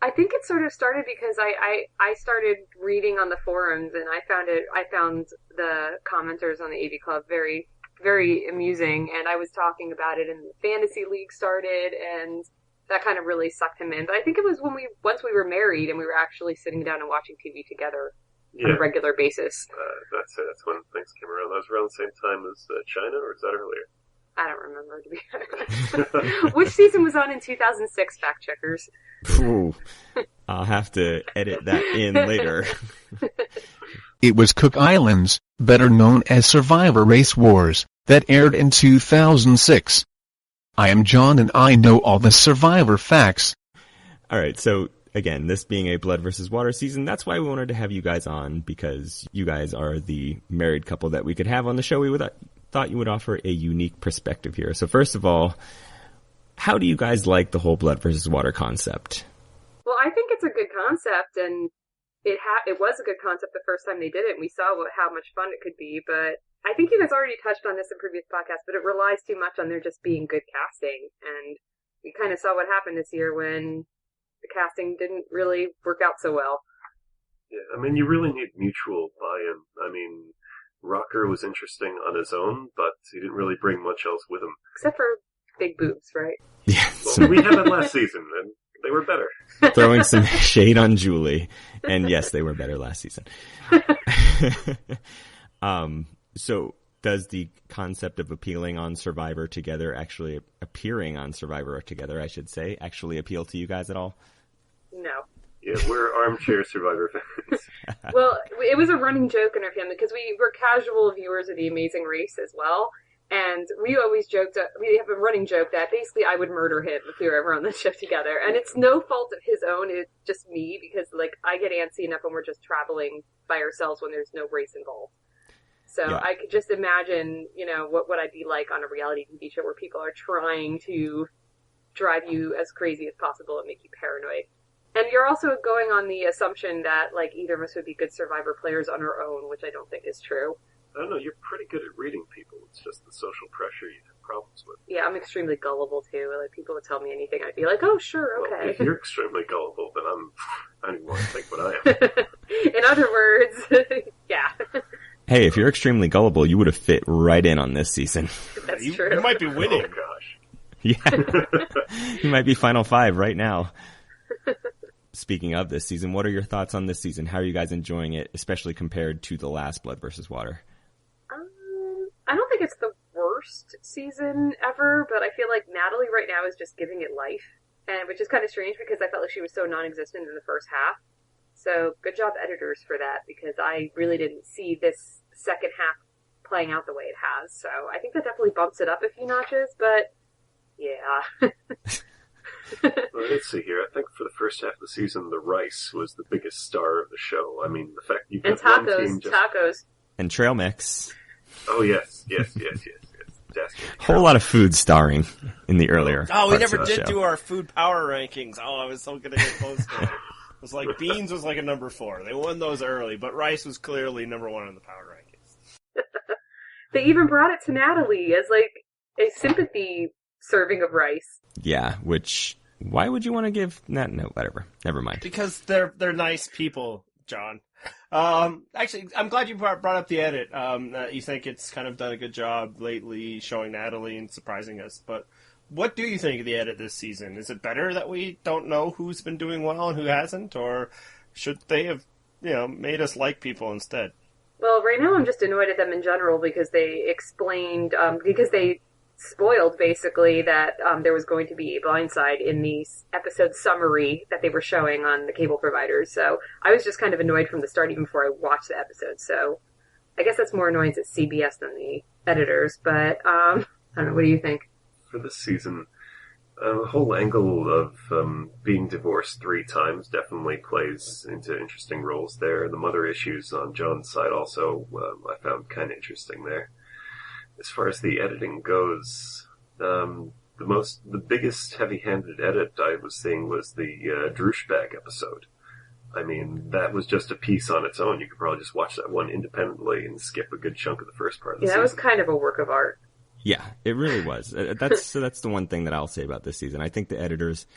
I think it sort of started because I started reading on the forums, and I found the commenters on the AV Club very, very amusing, and I was talking about it, and the fantasy league started, and that kind of really sucked him in. But I think it was once we were married and we were actually sitting down and watching TV together on a regular basis. That's when things came around. That was around the same time as China, or is that earlier? I don't remember, to be honest. Which season was on in 2006, fact checkers? Ooh, I'll have to edit that in later. It was Cook Islands, better known as Survivor Race Wars, that aired in 2006. I am John and I know all the Survivor facts. Alright, so again, this being a blood versus water season, that's why we wanted to have you guys on, because you guys are the married couple that we could have on the show. We thought you would offer a unique perspective here. So first of all, how do you guys like the whole blood versus water concept? Well, I think it's a good concept, and it was a good concept the first time they did it, and we saw how much fun it could be, but I think you guys already touched on this in previous podcasts, but it relies too much on there just being good casting, and we kind of saw what happened this year when the casting didn't really work out so well. Yeah, I mean, you really need mutual buy-in. I mean, Rocker was interesting on his own, but he didn't really bring much else with him. Except for big boobs, right? Yeah. Well, we had it last season, and They were better. Throwing some shade on Julie. And yes, they were better last season. So does the concept of appealing on Survivor together, actually appearing on Survivor together, I should say, actually appeal to you guys at all? No. Yeah, we're armchair Survivor fans. Well, it was a running joke in our family because we were casual viewers of The Amazing Race as well. And we always joked, we have a running joke that basically I would murder him if we were ever on the show together. And it's no fault of his own, it's just me, because, like, I get antsy enough when we're just traveling by ourselves when there's no race involved. So yeah. I could just imagine, you know, what I'd be like on a reality TV show where people are trying to drive you as crazy as possible and make you paranoid. And you're also going on the assumption that, like, either of us would be good Survivor players on our own, which I don't think is true. I don't know, you're pretty good at reading people. It's just the social pressure you have problems with. Yeah, I'm extremely gullible, too. Like, people would tell me anything, I'd be like, oh, sure, okay. Well, if you're extremely gullible, then I don't even want to think what I am. In other words, yeah. Hey, if you're extremely gullible, you would have fit right in on this season. That's true. You might be winning. Oh, gosh. Yeah. You might be Final Five right now. Speaking of this season, what are your thoughts on this season? How are you guys enjoying it, especially compared to the last Blood vs. Water? I don't think it's the worst season ever, but I feel like Natalie right now is just giving it life, and which is kind of strange because I felt like she was so non-existent in the first half. So good job editors for that, because I really didn't see this second half playing out the way it has. So I think that definitely bumps it up a few notches, but yeah. Well, let's see here. I think for the first half of the season, the rice was the biggest star of the show. I mean, the fact you got one team just... tacos. And trail mix. Oh, yes. Whole lot of food starring in the earlier. Oh, we never of the did show. do our food power rankings. Oh, I was so gonna get close to it. It was like beans was like a number 4. They won those early, but rice was clearly number 1 in the power rankings. They even brought it to Natalie as like a sympathy serving of rice. Yeah, which why would you want to give that? No, whatever. Never mind. Because they're nice people, John. Actually, I'm glad you brought up the edit. You think it's kind of done a good job lately showing Natalie and surprising us. But what do you think of the edit this season? Is it better that we don't know who's been doing well and who hasn't? Or should they have, made us like people instead? Well, right now I'm just annoyed at them in general because they explained, because they spoiled basically that there was going to be a blindside in the episode summary that they were showing on the cable providers. So I was just kind of annoyed from the start even before I watched the episode. So I guess that's more annoyance at CBS than the editors. But I don't know. What do you think? For this season, the whole angle of being divorced 3 times definitely plays into interesting roles there. The mother issues on John's side also I found kind of interesting there. As far as the editing goes, the biggest heavy-handed edit I was seeing was the Drooshbag episode. I mean, that was just a piece on its own. You could probably just watch that one independently and skip a good chunk of the first part of the season. Yeah, that was kind of a work of art. Yeah, it really was. That's the one thing that I'll say about this season. I think the editors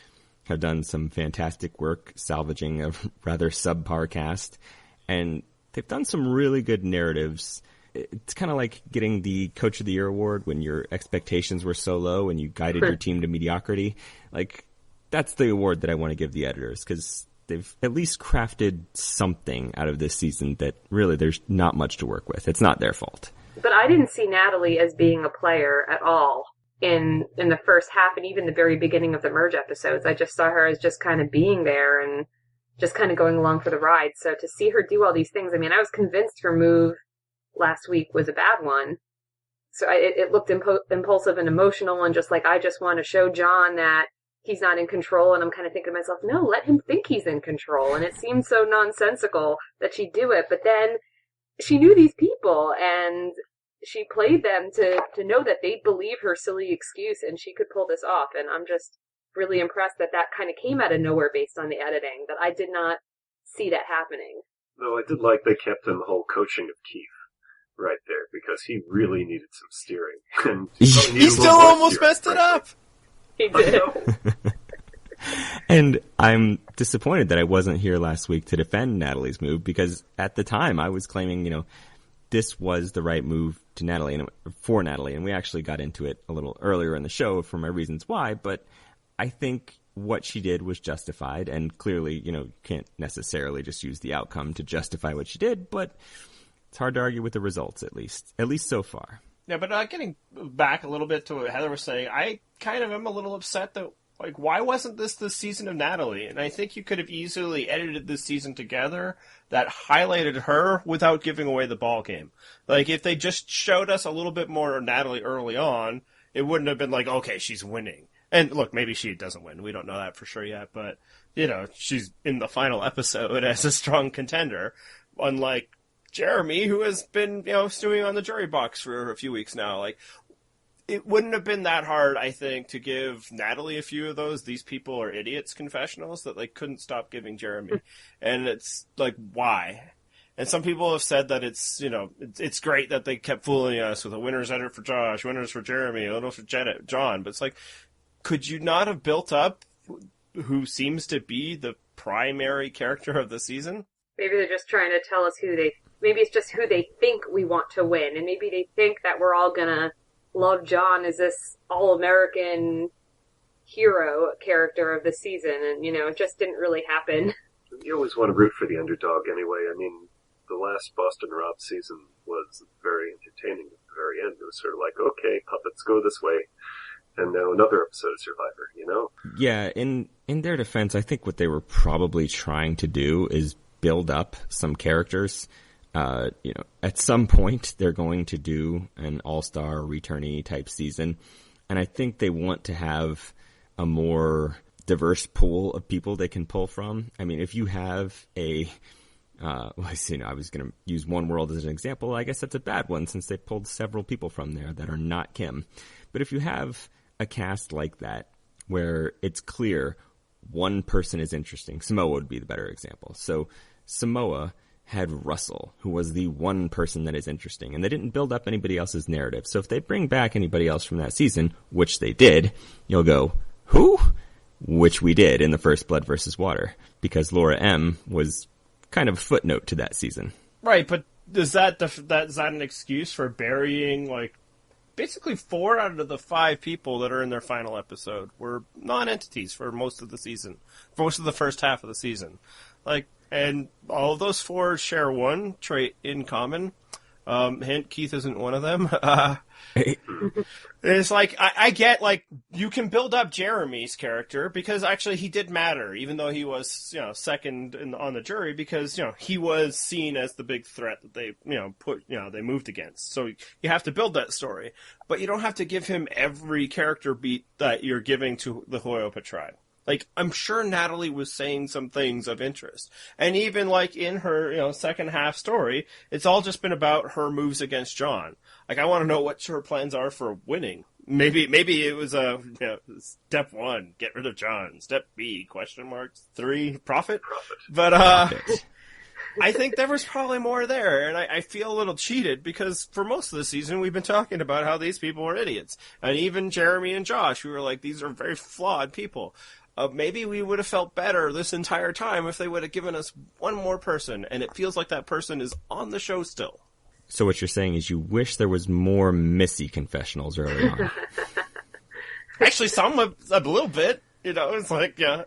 have done some fantastic work salvaging a rather subpar cast, and they've done some really good narratives. It's kind of like getting the Coach of the Year award when your expectations were so low and you guided your team to mediocrity. Like, that's the award that I want to give the editors, because they've at least crafted something out of this season that really there's not much to work with. It's not their fault. But I didn't see Natalie as being a player at all in the first half and even the very beginning of the Merge episodes. I just saw her as just kind of being there and just kind of going along for the ride. So to see her do all these things, I mean, I was convinced her move last week was a bad one. So it looked impulsive and emotional and just like, I just want to show John that he's not in control. And I'm kind of thinking to myself, no, let him think he's in control. And it seemed so nonsensical that she'd do it. But then she knew these people and she played them to know that they'd believe her silly excuse and she could pull this off. And I'm just really impressed that kind of came out of nowhere based on the editing, that I did not see that happening. No, I did like they kept in the whole coaching of Keith right there, because he really needed some steering. And he still almost messed it up! He did. And I'm disappointed that I wasn't here last week to defend Natalie's move, because at the time I was claiming, this was the right move to Natalie and for Natalie, and we actually got into it a little earlier in the show for my reasons why, but I think what she did was justified, and clearly, you can't necessarily just use the outcome to justify what she did, but it's hard to argue with the results, at least so far. Yeah, but getting back a little bit to what Heather was saying, I kind of am a little upset that, why wasn't this the season of Natalie? And I think you could have easily edited this season together that highlighted her without giving away the ball game. If they just showed us a little bit more of Natalie early on, it wouldn't have been okay, she's winning. And look, maybe she doesn't win. We don't know that for sure yet, but, she's in the final episode as a strong contender, unlike Jeremy, who has been, stewing on the jury box for a few weeks now. It wouldn't have been that hard, I think, to give Natalie a few of those "these people are idiots" confessionals that they couldn't stop giving Jeremy. And it's why? And some people have said that it's, it's great that they kept fooling us with a winner's edit for Josh, winners for Jeremy, a little for John. But it's could you not have built up who seems to be the primary character of the season? Maybe they're just trying to tell us maybe it's just who they think we want to win. And maybe they think that we're all gonna love John as this all-American hero character of the season. And, it just didn't really happen. You always want to root for the underdog anyway. I mean, the last Boston Rob season was very entertaining at the very end. It was sort of okay, puppets go this way. And now another episode of Survivor, Yeah, in their defense, I think what they were probably trying to do is build up some characters. At some point they're going to do an all-star returnee type season. And I think they want to have a more diverse pool of people they can pull from. I mean, if you have I was going to use One World as an example. I guess that's a bad one since they pulled several people from there that are not Kim. But if you have a cast like that where it's clear one person is interesting, Samoa would be the better example. So Samoa had Russell, who was the one person that is interesting, and they didn't build up anybody else's narrative. So if they bring back anybody else from that season, which they did, you'll go, who? Which we did in the first Blood versus Water, because Laura M. was kind of a footnote to that season. Right, but is that an excuse for burying, basically 4 out of the 5 people that are in their final episode were non-entities for most of the season, for most of the first half of the season. And all of those 4 share one trait in common. Hint, Keith isn't one of them. It's I get, you can build up Jeremy's character because actually he did matter, even though he was, second on the jury, because, he was seen as the big threat that they, they moved against. So you have to build that story. But you don't have to give him every character beat that you're giving to the Hoyopa tribe. I'm sure Natalie was saying some things of interest. And even, in her, second half story, it's all just been about her moves against John. I want to know what her plans are for winning. Maybe it was step 1, get rid of John. Step B, ? 3, profit? But, I think there was probably more there, and I feel a little cheated because for most of the season we've been talking about how these people are idiots. And even Jeremy and Josh, we were these are very flawed people. Maybe we would have felt better this entire time if they would have given us one more person, and it feels like that person is on the show still. So what you're saying is you wish there was more Missy confessionals early on. Actually, some a little bit. It's yeah.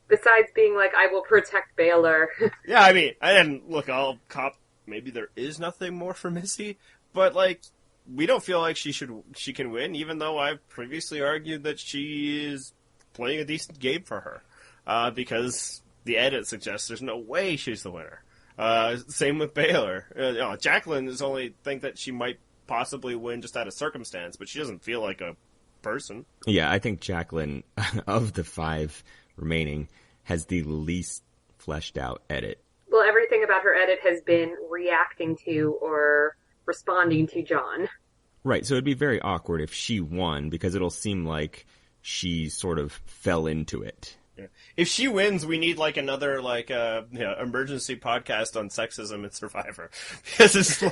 Besides being I will protect Baylor. Yeah, I mean, I'll cop. Maybe there is nothing more for Missy, but we don't feel like she can win, even though I've previously argued that she is playing a decent game for her, because the edit suggests there's no way she's the winner. Same with Baylor. Jacqueline is only think that she might possibly win just out of circumstance, but she doesn't feel like a person. Yeah, I think Jacqueline, of the 5 remaining, has the least fleshed out edit. Well, everything about her edit has been reacting to or responding to John. Right, so it'd be very awkward if she won, because it'll seem like she sort of fell into it. Yeah. If she wins, we need another emergency podcast on sexism in Survivor, because it's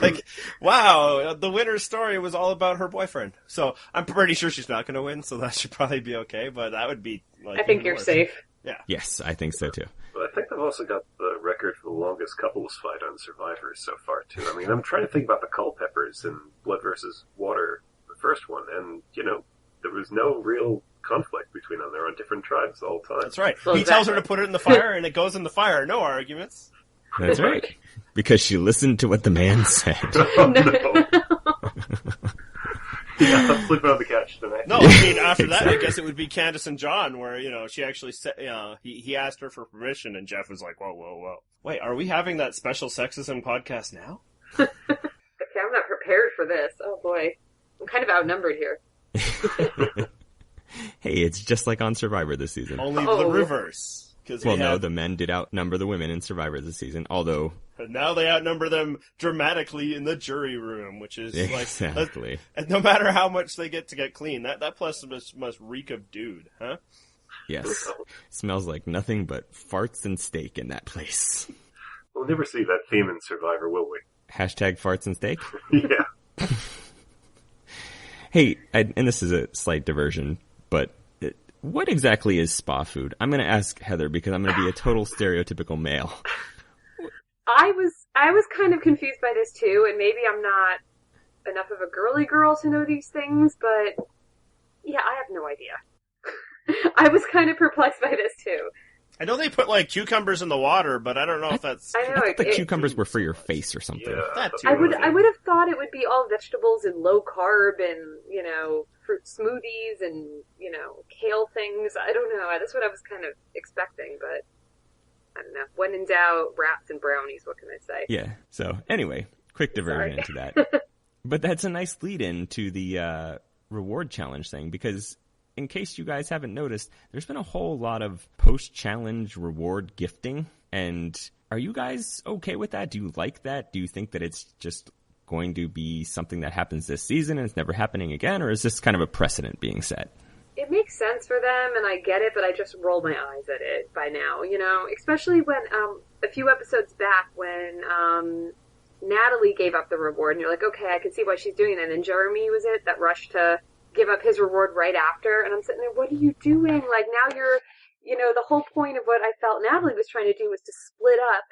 wow, the winner's story was all about her boyfriend. So I'm pretty sure she's not going to win, so that should probably be okay. But that would be I think you're safe. Yeah. Yes, I think so too. Well, I think they've also got the record for the longest couples fight on Survivor so far too. I mean, I'm trying to think about the Culpeppers in Blood versus Water, the first one, and there was no real conflict between them. They were different tribes the whole time. That's right. Well, He tells her to put it in the fire, and it goes in the fire. No arguments. That's right. Because she listened to what the man said. Oh, no. Yeah, I'm sleeping on the couch tonight. No, I mean, after that, I Exactly. guess it would be Candace and John, where, she actually said, he asked her for permission, and Jeff was like, whoa. Wait, are we having that special sexism podcast now? Okay, I'm not prepared for this. Oh boy. I'm kind of outnumbered here. Hey, it's just like on Survivor this season. Only Oh. the reverse. Well, no, the men did outnumber the women in Survivor this season, although... But now they outnumber them dramatically in the jury room, which is Exactly. and no matter how much they get to get clean, that plus must reek of dude, huh? Yes. Smells like nothing but farts and steak in that place. We'll never see that theme in Survivor, will we? Hashtag farts and steak. Yeah. Hey, and this is a slight diversion, but what exactly is spa food? I'm going to ask Heather because I'm going to be a total stereotypical male. I was kind of confused by this too, and maybe I'm not enough of a girly girl to know these things, but yeah, I have no idea. I was kind of perplexed by this too. I know they put like cucumbers in the water, but I don't know if that's. I I know thought the it- cucumbers were for your face or something. Yeah. That too. I would have thought it would be all vegetables and low carb and, fruit smoothies and, kale things. I don't know. That's what I was kind of expecting, but I don't know. When in doubt, wraps and brownies, what can I say? Yeah. So anyway, quick diversion into that. But that's a nice lead in to the reward challenge thing, because in case you guys haven't noticed, there's been a whole lot of post-challenge reward gifting. And are you guys okay with that? Do you like that? Do you think that it's just going to be something that happens this season and it's never happening again? Or is this kind of a precedent being set? It makes sense for them, and I get it, but I just roll my eyes at it by now, especially when, a few episodes back when, Natalie gave up the reward, and you're like, okay, I can see why she's doing that, and then Jeremy was it that rushed to give up his reward right after, and I'm sitting there, what are you doing? Like, now you're, the whole point of what I felt Natalie was trying to do was to split up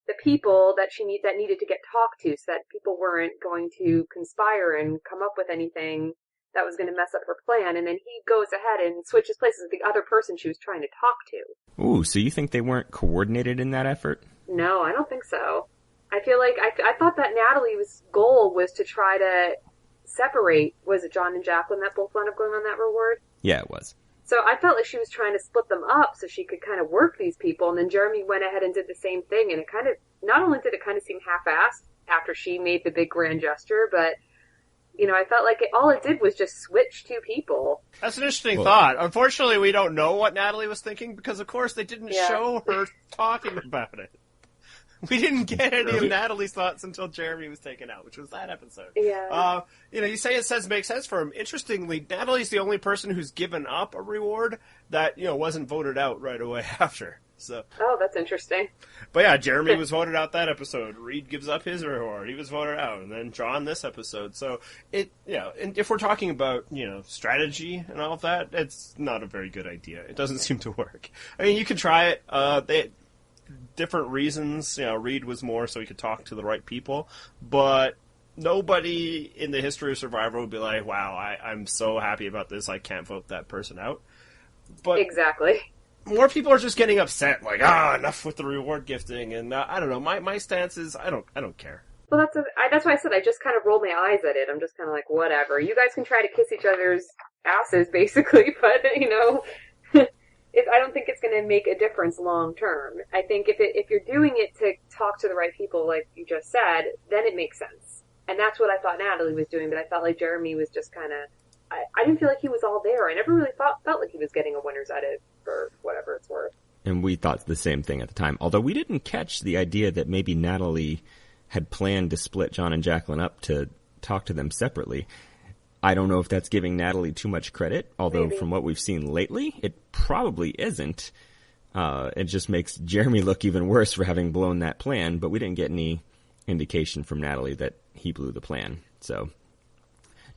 the people that that needed to get talked to, so that people weren't going to conspire and come up with anything that was going to mess up her plan, and then he goes ahead and switches places with the other person she was trying to talk to. Ooh, so you think they weren't coordinated in that effort? No, I don't think so. I feel like I thought that Natalie's goal was to try to separate, was it John and Jacqueline that both wound up going on that reward? Yeah, it was. So I felt like she was trying to split them up so she could kind of work these people, and then Jeremy went ahead and did the same thing, and it kind of, not only did it kind of seem half-assed after she made the big grand gesture, but I felt like all it did was just switch two people. That's an interesting thought. Unfortunately, we don't know what Natalie was thinking because, of course, they didn't show her talking about it. We didn't get any of Natalie's thoughts until Jeremy was taken out, which was that episode. Yeah. You say it makes sense for him. Interestingly, Natalie's the only person who's given up a reward that, wasn't voted out right away after. So. Oh, that's interesting. But yeah, Jeremy was voted out that episode. Reed gives up his reward. He was voted out. And then John this episode. So and if we're talking about, strategy and all of that, it's not a very good idea. It doesn't seem to work. I mean, you can try it. Different reasons. Reed was more so he could talk to the right people. But nobody in the history of Survivor would be like, wow, I'm so happy about this. I can't vote that person out. But Exactly. more people are just getting upset, like, enough with the reward gifting, and I don't know. My stance is I don't care. Well, that's why I said I just kind of roll my eyes at it. I'm just kind of like, whatever. You guys can try to kiss each other's asses, basically, but I don't think it's going to make a difference long term. I think if you're doing it to talk to the right people, like you just said, then it makes sense. And that's what I thought Natalie was doing, but I felt like Jeremy was just kind of. I didn't feel like he was all there. I never really felt like he was getting a winner's edit for whatever it's worth. And we thought the same thing at the time. Although we didn't catch the idea that maybe Natalie had planned to split John and Jacqueline up to talk to them separately. I don't know if that's giving Natalie too much credit, although Maybe. from what we've seen lately, it probably isn't. It just makes Jeremy look even worse for having blown that plan, but we didn't get any indication from Natalie that he blew the plan. So,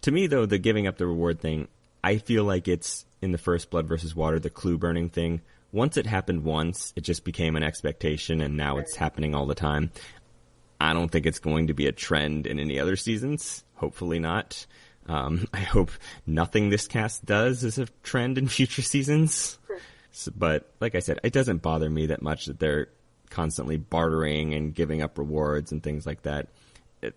to me, though, the giving up the reward thing, I feel like it's in the first Blood versus Water, the clue burning thing. Once it happened once, it just became an expectation, and now it's happening all the time. I don't think it's going to be a trend in any other seasons. Hopefully not. I hope nothing this cast does is a trend in future seasons. So, but like I said, it doesn't bother me that much that they're constantly bartering and giving up rewards and things like that.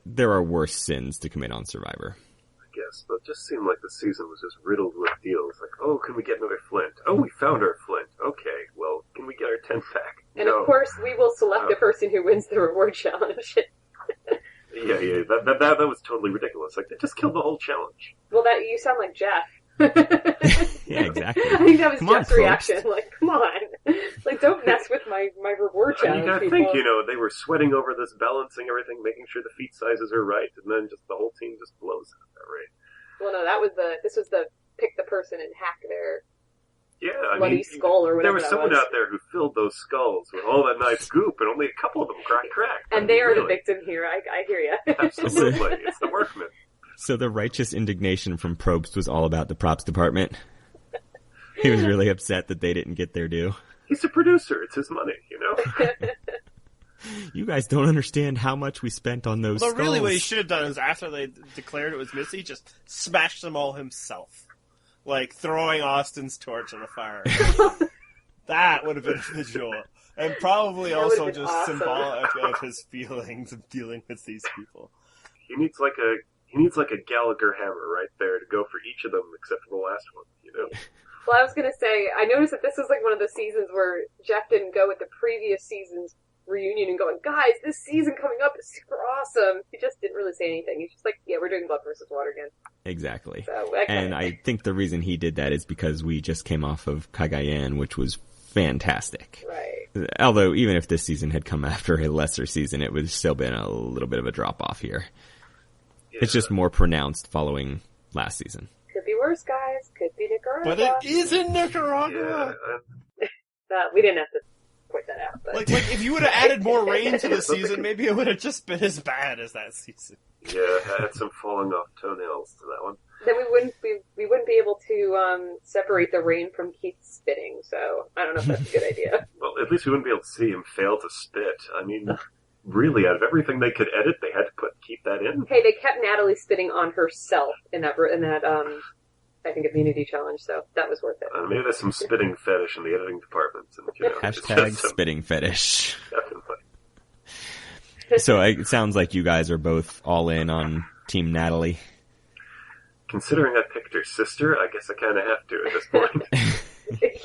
There are worse sins to commit on Survivor. I guess, but it just seemed like the season was just riddled with deals. Like, oh, can we get another Flint? Oh, we found our Flint. Okay, well, can we get our 10-pack? And of course, we will select the person who wins the reward challenge. Yeah, that was totally ridiculous. Like, they just killed the whole challenge. Well, you sound like Jeff. Yeah, exactly. I think that was Come on, Jeff's reaction. Like, come on. Like, don't mess with my reward challenge, You gotta people. think, they were sweating over this, balancing everything, making sure the feet sizes are right, and then just the whole team just blows at that rate. Well, no, this was the pick the person and hack their bloody skull or whatever. There was someone out there who filled those skulls with all that nice goop, and only a couple of them got cracked. And they are the victim here. I hear you. Absolutely, it's the workmen. So the righteous indignation from Probst was all about the props department. He was really upset that they didn't get their due. He's a producer. It's his money, You guys don't understand how much we spent on those skulls. Really what he should have done is after they declared it was Missy, just smashed them all himself. Like throwing Austin's torch in the fire. That would have been a visual. And probably also just awesome. Symbolic of his feelings of dealing with these people. He needs like a Gallagher hammer right there to go for each of them except for the last one, Well, I was going to say, I noticed that this was like one of the seasons where Jeff didn't go with the previous season's reunion and going, guys, this season coming up is super awesome. He just didn't really say anything. He's just like, yeah, we're doing Blood versus Water again. Exactly. So, and I think the reason he did that is because we just came off of Cagayan, which was fantastic. Right. Although, even if this season had come after a lesser season, it would still been a little bit of a drop-off here. Yeah. It's just more pronounced following last season. Could be worse, guys. Could be Nicaragua. But it is in Nicaragua! Yeah, we didn't have to point that out. But. Like if you would have added more rain to the season, maybe it would have just been as bad as that season. Yeah, had some falling off toenails to that one. Then we wouldn't be able to separate the rain from Keith's spitting, so I don't know if that's a good idea. Well, at least we wouldn't be able to see him fail to spit. I mean, really, out of everything they could edit, they had to keep that in. Hey, they kept Natalie spitting on herself in that I think immunity challenge, so that was worth it. Maybe there's some spitting fetish in the editing department. And, Hashtag spitting fetish. Definitely. So it sounds like you guys are both all in on Team Natalie. Considering I picked her sister, I guess I kind of have to at this point.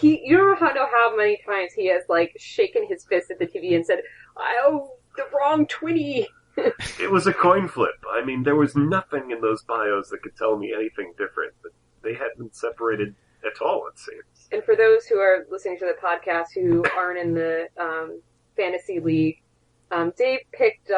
You don't know how many times he has, like, shaken his fist at the TV and said, "Oh, the wrong Twinnie." It was a coin flip. I mean, there was nothing in those bios that could tell me anything different. But they hadn't been separated at all, it seems. And for those who are listening to the podcast who aren't in the fantasy league, Dave picked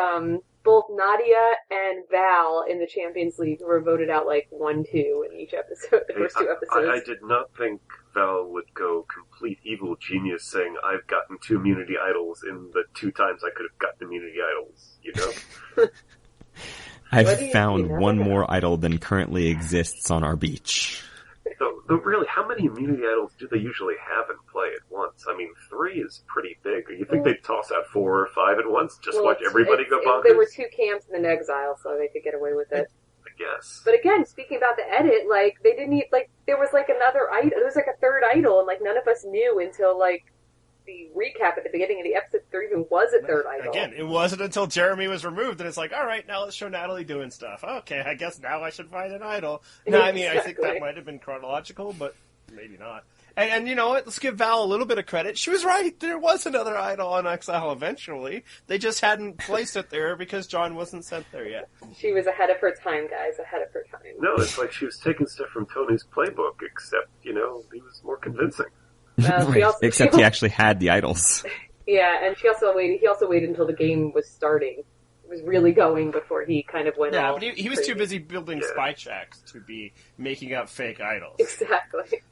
both Nadia and Val in the Champions League, who were voted out like 1-2 in each episode, the first two episodes. I did not think Val would go complete evil genius saying, I've gotten 2 immunity idols in the 2 times I could have gotten immunity idols, I've found one more idol than currently exists on our beach. So, really, how many immunity idols do they usually have in play at once? I mean, 3 is pretty big. You think they'd toss out 4 or 5 at once? Just watch everybody go bonkers? There were 2 camps and an exile, so they could get away with it. I guess. But again, speaking about the edit, like, they didn't even, like, there was like another idol, there was like a 3rd idol, and like none of us knew until like the recap at the beginning of the episode there even was a 3rd idol. Again, it wasn't until Jeremy was removed that it's like, alright, now let's show Natalie doing stuff. Okay, I guess now I should find an idol. No, I mean, I think that might have been chronological, but maybe not. And you know what? Let's give Val a little bit of credit. She was right. There was another idol on Exile eventually. They just hadn't placed it there because John wasn't sent there yet. She was ahead of her time, guys. Ahead of her time. No, it's like she was taking stuff from Tony's playbook, except, he was more convincing. Right. Except he actually had the idols. Yeah, and he also waited until the game was starting. It was really going before he kind of went Yeah, all but he was too busy building spy shacks to be making up fake idols. Exactly.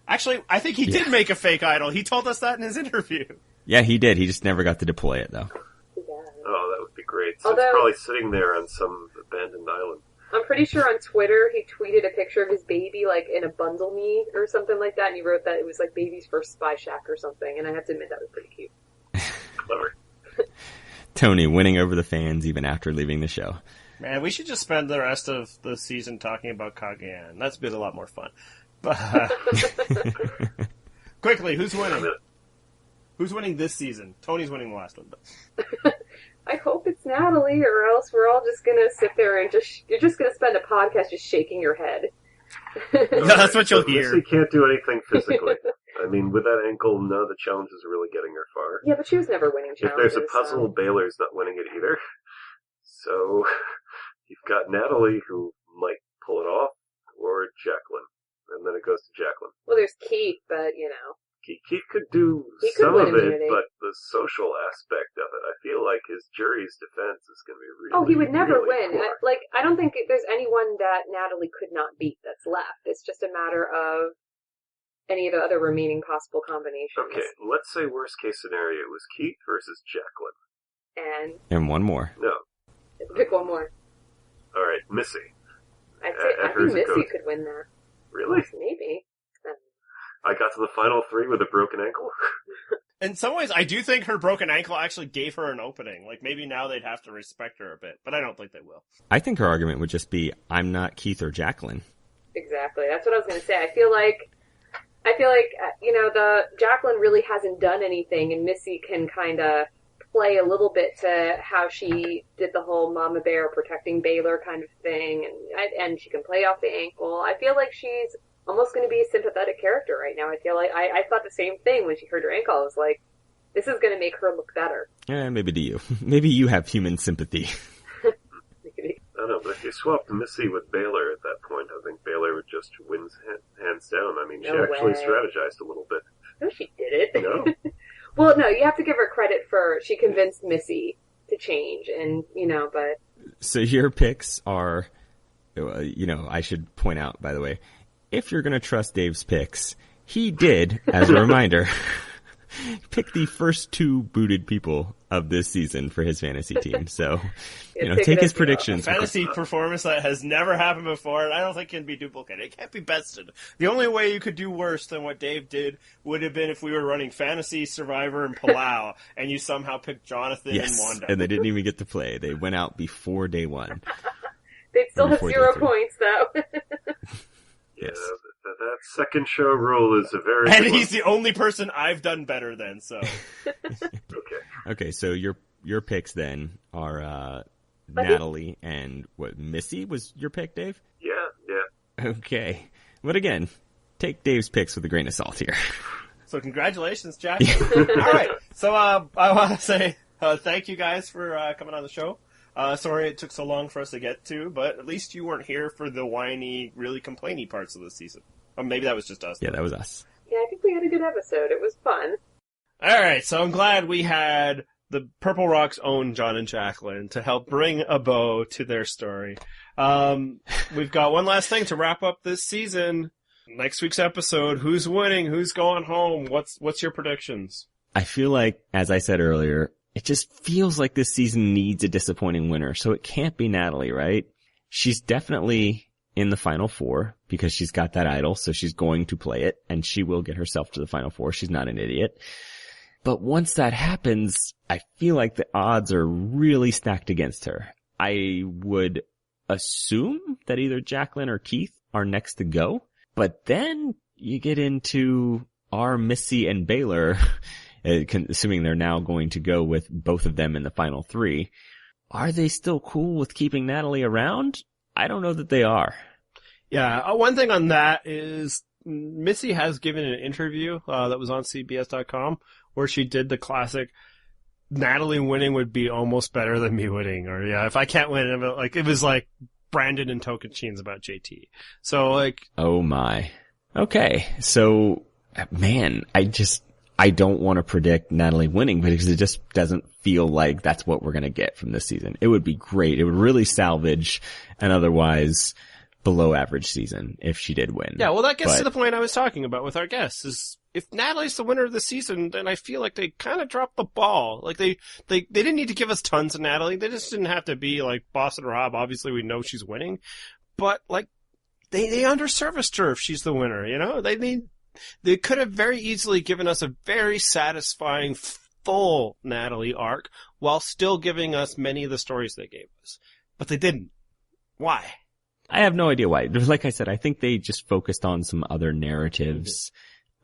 Actually, I think he did make a fake idol. He told us that in his interview. Yeah, he did. He just never got to deploy it, though. Yeah. Oh, that would be great. So it's probably sitting there on some abandoned island. I'm pretty sure on Twitter he tweeted a picture of his baby, like, in a bundle me or something like that, and he wrote that it was, like, baby's first spy shack or something, and I have to admit that was pretty cute. Clever. Tony winning over the fans even after leaving the show. Man, we should just spend the rest of the season talking about Cagayan. That's been a lot more fun. But quickly, who's winning? Who's winning this season? Tony's winning the last one. But I hope it's Natalie, or else we're all just gonna sit there and you're just gonna spend a podcast just shaking your head. No, that's what you'll hear. Missy can't do anything physically. I mean, with that ankle, none of the challenges are really getting her far. Yeah, but she was never winning challenges. If there's a puzzle, Baylor's not winning it either. So, you've got Natalie, who might pull it off, or Jacqueline. And then it goes to Jacqueline. Well, there's Keith, but, you know. Keith could do some of it, but the social aspect of it, I feel like his jury's defense is going to be really. Oh, he would never really win. poor. I don't think there's anyone that Natalie could not beat that's left. It's just a matter of any of the other remaining possible combinations. Okay, let's say worst case scenario was Keith versus Jacqueline. And one more. No. Pick one more. All right, Missy. I think Missy could win that. Really? Maybe. I got to the final three with a broken ankle. in some ways, I do think her broken ankle actually gave her an opening. Like, maybe now they'd have to respect her a bit, but I don't think they will. I think her argument would just be, I'm not Keith or Jacqueline. Exactly. That's what I was going to say. I feel like, the Jacqueline really hasn't done anything, and Missy can kind of play a little bit to how she did the whole Mama Bear protecting Baylor kind of thing, and she can play off the ankle. I feel like she's almost going to be a sympathetic character right now. I feel like I thought the same thing when she hurt her ankle. I was like, this is going to make her look better. Yeah, maybe to you. Maybe you have human sympathy. Maybe. I don't know, but if you swapped Missy with Baylor at that point, I think Baylor would just win hands down. I mean, she actually strategized a little bit. No, she didn't. No. Well, no, you have to give her credit for she convinced Missy to change, and, but... So your picks are, I should point out, by the way, if you're going to trust Dave's picks, he did, as a reminder, pick the first two booted people of this season for his fantasy team. So, take his predictions. A fantasy performance that has never happened before, and I don't think can be duplicated. It can't be bested. The only way you could do worse than what Dave did would have been if we were running Fantasy, Survivor, and Palau, and you somehow picked Jonathan and Wanda. And they didn't even get to play. They went out before day one. They'd still have 0 points, though. Yes. That second show rule is a very And good he's one. the only person I've done better than, so. Okay. So your picks then are Natalie and Missy was your pick, Dave? Yeah. Okay. But again, take Dave's picks with a grain of salt here. So congratulations, Jack. All right. So I want to say thank you guys for coming on the show. Sorry it took so long for us to get to, but at least you weren't here for the whiny, really complainy parts of the season. Or maybe that was just us. Yeah, that was us. Yeah, I think we had a good episode. It was fun. All right, so I'm glad we had the Purple Rock's own John and Jacqueline to help bring a bow to their story. We've got one last thing to wrap up this season. Next week's episode, who's winning? Who's going home? What's your predictions? I feel like, as I said earlier, it just feels like this season needs a disappointing winner, so it can't be Natalie, right? She's definitely in the Final Four because she's got that idol, so she's going to play it, and she will get herself to the Final Four. She's not an idiot. But once that happens, I feel like the odds are really stacked against her. I would assume that either Jacqueline or Keith are next to go, but then you get into our Missy and Baylor, assuming they're now going to go with both of them in the final three. Are they still cool with keeping Natalie around? I don't know that they are. Yeah, one thing on that is Missy has given an interview that was on CBS.com where she did the classic, Natalie winning would be almost better than me winning, or if I can't win, it was like Brandon and Tocantins about JT. So oh my. Okay. So, man, I don't want to predict Natalie winning because it just doesn't feel like that's what we're going to get from this season. It would be great. It would really salvage an otherwise below average season if she did win. Yeah, well, that gets to the point I was talking about with our guests is if Natalie's the winner of the season, then I feel like they kind of dropped the ball. Like they didn't need to give us tons of Natalie. They just didn't have to be like Boston Rob. Obviously we know she's winning, but they underserviced her if she's the winner, They could have very easily given us a very satisfying, full Natalie arc while still giving us many of the stories they gave us. but they didn't. Why? I have no idea why. Like I said, I think they just focused on some other narratives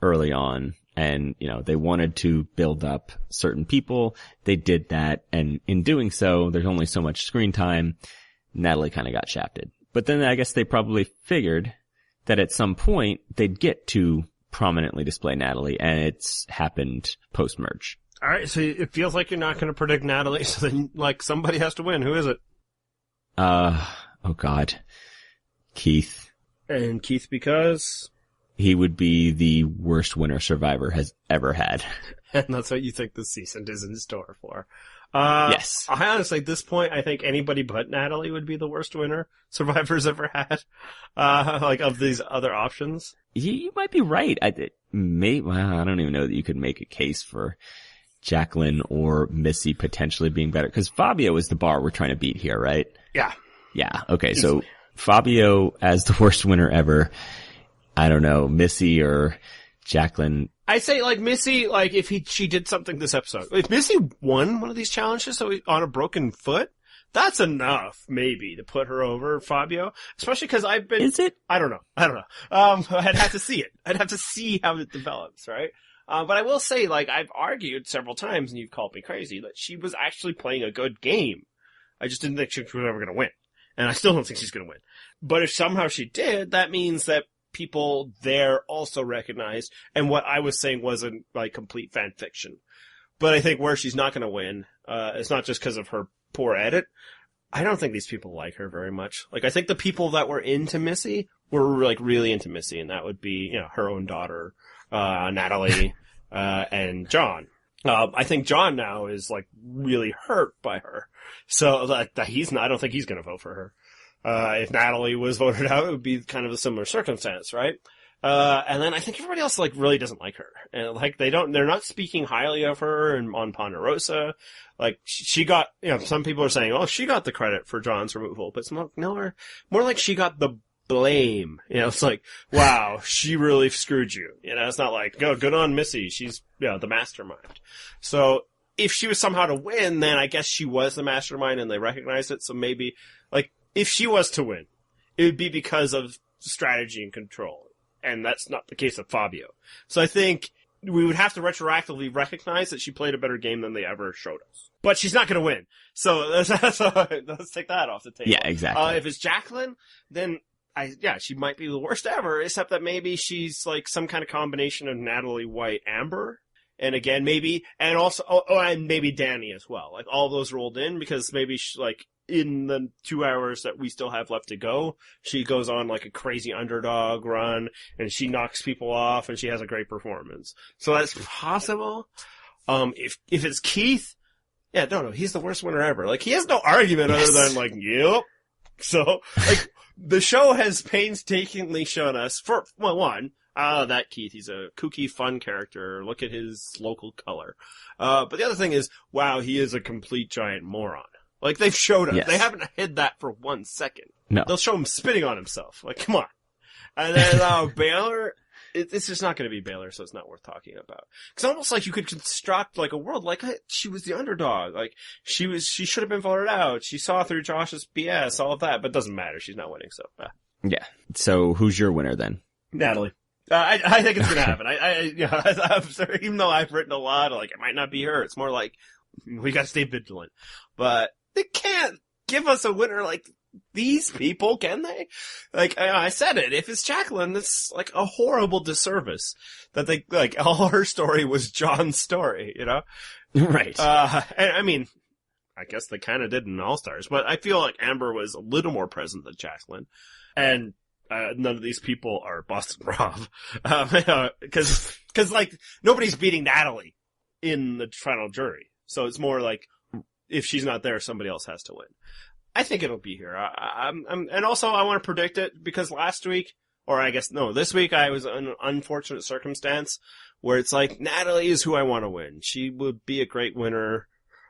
early on. And, they wanted to build up certain people. They did that. And in doing so, there's only so much screen time. Natalie kind of got shafted. But then I guess they probably figured that at some point they'd get to prominently display Natalie, and it's happened post-merge. All right, so it feels like you're not going to predict Natalie, so then, somebody has to win. Who is it? Oh God. Keith. And Keith because? He would be the worst winner Survivor has ever had. And that's what you think this season is in store for. Yes. I honestly, at this point, I think anybody but Natalie would be the worst winner Survivor's ever had. Of these other options. You might be right. I don't even know that you could make a case for Jacqueline or Missy potentially being better. Because Fabio is the bar we're trying to beat here, right? Yeah. Yeah. Okay. So Fabio as the worst winner ever. I don't know, Missy or Jacqueline. I say Missy, if she did something this episode. If Missy won one of these challenges on a broken foot, that's enough, maybe, to put her over Fabio. Especially because I've been... Is it? I don't know. I'd have to see it. I'd have to see how it develops, right? But I will say, I've argued several times, and you've called me crazy, that she was actually playing a good game. I just didn't think she was ever going to win. And I still don't think she's going to win. But if somehow she did, that means that people there also recognized, and what I was saying wasn't complete fan fiction. But I think where she's not going to win, it's not just because of her poor edit. I don't think these people like her very much. I think the people that were into Missy were really into Missy, and that would be, her own daughter, Natalie, and John. I think John now is really hurt by her. So that I don't think he's going to vote for her. If Natalie was voted out, it would be kind of a similar circumstance, right? And then I think everybody else really doesn't like her. And they're not speaking highly of her on Ponderosa. She got, some people are saying, oh, she got the credit for John's removal, but it's more like she got the blame. It's wow, she really screwed you. It's not good on Missy. She's, the mastermind. So if she was somehow to win, then I guess she was the mastermind and they recognized it. So maybe, if she was to win, it would be because of strategy and control. And that's not the case of Fabio. So I think we would have to retroactively recognize that she played a better game than they ever showed us. But she's not going to win. So let's take that off the table. Yeah, exactly. If it's Jacqueline, then she might be the worst ever, except that maybe she's some kind of combination of Natalie, White, Amber. And again, maybe, and also, and maybe Danny as well. All those rolled in because maybe in the 2 hours that we still have left to go, she goes on a crazy underdog run and she knocks people off and she has a great performance. So that's possible. If it's Keith, no, he's the worst winner ever. He has no argument other than yep. So, the show has painstakingly shown us that Keith, he's a kooky, fun character. Look at his local color. But the other thing is, wow, he is a complete giant moron. They've showed us. Yes. They haven't hid that for 1 second. No. They'll show him spitting on himself. Come on. And then, Baylor, it's just not going to be Baylor, so it's not worth talking about. It's almost you could construct, a world she was the underdog. She should have been voted out. She saw through Josh's BS, all of that, but it doesn't matter. She's not winning, so. Yeah. So who's your winner then? Natalie. I think it's going to happen. I'm sorry, even though I've written a lot, it might not be her. It's more we got to stay vigilant. But they can't give us a winner these people, can they? I said it. If it's Jacqueline, it's a horrible disservice that they, all her story was John's story, Right. And I mean, I guess they kind of did in All-Stars, but I feel Amber was a little more present than Jacqueline. And none of these people are Boston Rob. Cause nobody's beating Natalie in the final jury. So it's more if she's not there, somebody else has to win. I think it'll be here. And also I want to predict it because last week, or I guess, no, this week I was in an unfortunate circumstance where it's Natalie is who I want to win. She would be a great winner.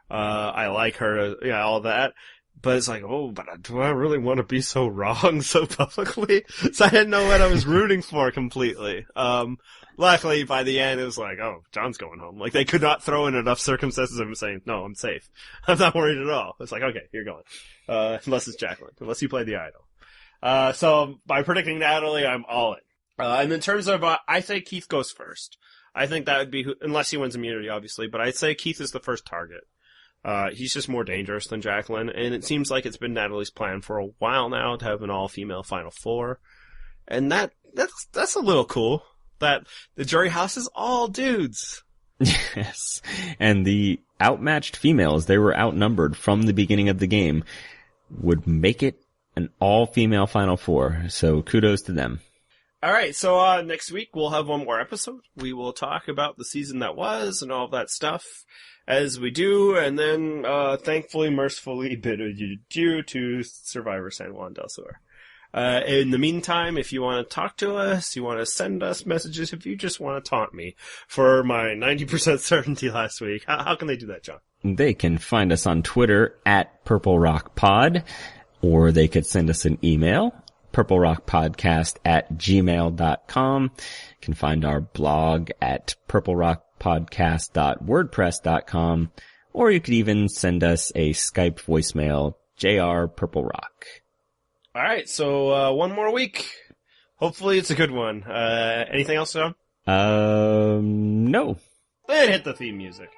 I like her, all that. But it's but do I really want to be so wrong so publicly? So I didn't know what I was rooting for completely. luckily, by the end, it was like, oh, John's going home. Like, they could not throw in enough circumstances of him saying, no, I'm safe. I'm not worried at all. It's like, okay, you're going. Unless it's Jacqueline. Unless you play the idol. So, by predicting Natalie, I'm all in. And in terms of, I say Keith goes first. I think that would be, unless he wins immunity, obviously, but I'd say Keith is the first target. He's just more dangerous than Jacqueline, and it seems like it's been Natalie's plan for a while now to have an all-female Final Four. And that's a little cool, that the jury house is all dudes. Yes. And the outmatched females, they were outnumbered from the beginning of the game, would make it an all-female Final Four. So kudos to them. All right, so next week we'll have one more episode. We will talk about the season that was and all of that stuff as we do, and then thankfully, mercifully bid adieu to Survivor San Juan del Sur. In the meantime, if you want to talk to us, you want to send us messages, if you just want to taunt me for my 90% certainty last week, how can they do that, John? They can find us on Twitter at Purple Rock Pod, or they could send us an email, purplerockpodcast@gmail.com. You can find our blog at purplerockpodcast.wordpress.com, or you could even send us a Skype voicemail, JR Purple Rock. All right, so one more week. Hopefully it's a good one. Anything else, John? No. Then hit the theme music.